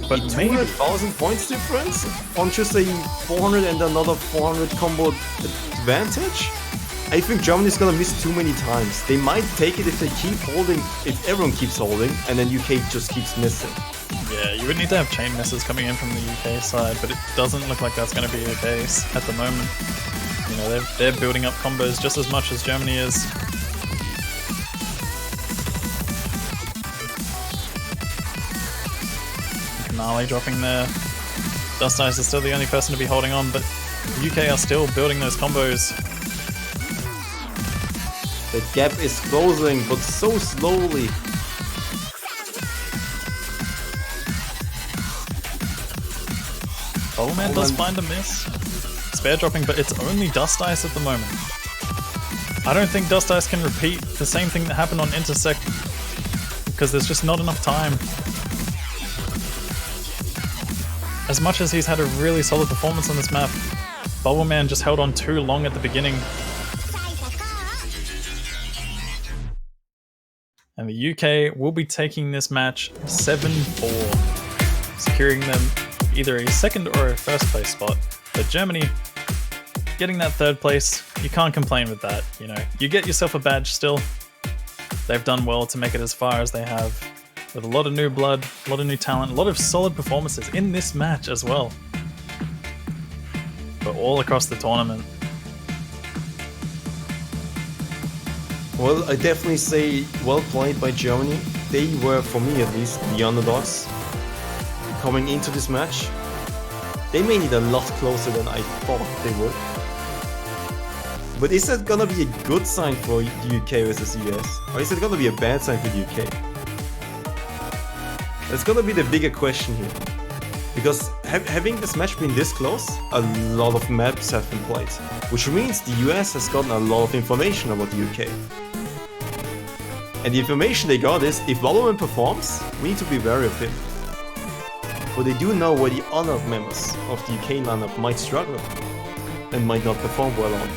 But maybe 200,000 points difference on just a 400 and another 400 combo advantage? I think Germany's gonna miss too many times. They might take it if they keep holding, if everyone keeps holding, and then UK just keeps missing. Yeah, you would need to have chain misses coming in from the UK side, but it doesn't look like that's going to be the case at the moment. You know, they're building up combos just as much as Germany is. Kanali dropping there. Dust Ice is still the only person to be holding on, but the UK are still building those combos. The gap is closing, but so slowly. Bubbleman does find a miss. Spare dropping, but it's only Dust Ice at the moment. I don't think Dust Ice can repeat the same thing that happened on Intersect, because there's just not enough time. As much as he's had a really solid performance on this map, Bubbleman just held on too long at the beginning. And the UK will be taking this match 7-4, securing them either a second or a first place spot. But Germany getting that third place, you can't complain with that. You know, you get yourself a badge still. They've done well to make it as far as they have, with a lot of new blood, a lot of new talent, a lot of solid performances in this match as well. But all across the tournament. Well, I definitely say well played by Germany. They were, for me at least, the underdogs coming into this match. They made it a lot closer than I thought they would. But is that gonna be a good sign for the UK versus US? Or is it gonna be a bad sign for the UK? That's gonna be the bigger question here. Because having this match been this close, a lot of maps have been played. Which means the US has gotten a lot of information about the UK. And the information they got is, if Bubbleman performs, we need to be wary of him. But they do know where the other members of the UK lineup might struggle and might not perform well on.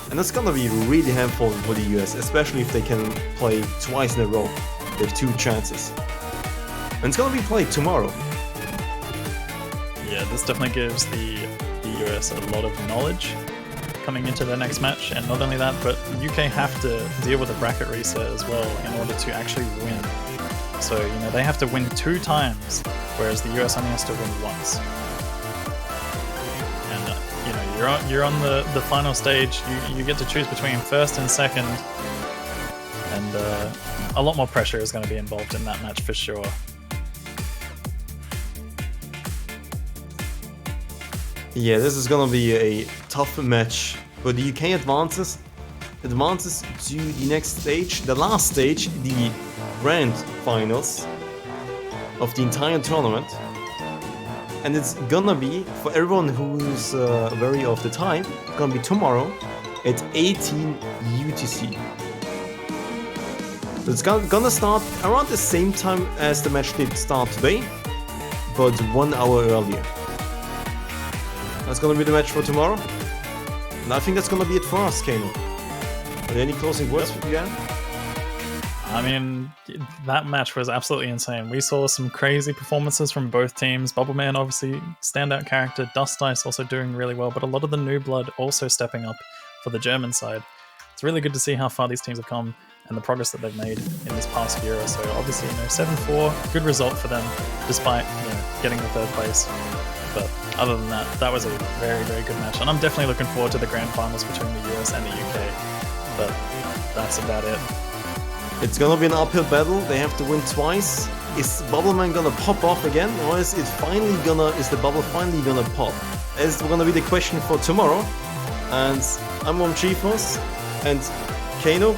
And that's gonna be really handful for the US, especially if they can play twice in a row. They have 2 chances. And it's gonna be played tomorrow. Yeah, this definitely gives the US a lot of knowledge coming into their next match, and not only that, but UK have to deal with a bracket reset as well in order to actually win. So, you know, they have to win 2 times, whereas the US only has to win once. And, you know, you're on the final stage, you get to choose between first and second, and a lot more pressure is going to be involved in that match for sure. Yeah, this is gonna be a tough match, but the UK advances to the next stage, the last stage, the grand finals of the entire tournament. And it's gonna be, for everyone who's wary of the time, it's gonna be tomorrow at 18 UTC. So it's gonna start around the same time as the match did start today, but 1 hour earlier. That's gonna be the match for tomorrow. And I think that's gonna be it for us, Kano. Are there any closing words for you, Jan? I mean, that match was absolutely insane. We saw some crazy performances from both teams. Bubbleman, obviously, standout character. Dust Ice also doing really well, but a lot of the new blood also stepping up for the German side. It's really good to see how far these teams have come and the progress that they've made in this past year or so. Obviously, you know, 7-4, good result for them, despite, you know, getting the 3rd place. But other than that, that was a very, very good match. And I'm definitely looking forward to the grand finals between the US and the UK. But that's about it. It's gonna be an uphill battle. They have to win twice. Is Bubbleman gonna pop off again, or is the bubble finally gonna pop? It's gonna be the question for tomorrow. And I'm on Chiefos, and Kano,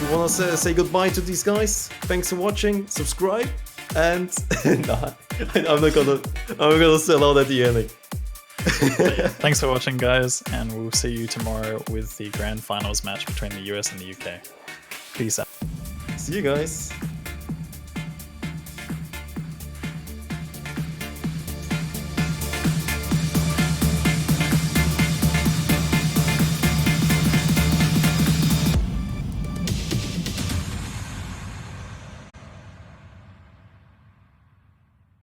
you wanna say goodbye to these guys? Thanks for watching. Subscribe, and nah, I'm not gonna sell out at the ending. Thanks for watching, guys, and we'll see you tomorrow with the grand finals match between the US and the UK. Peace out. See you guys.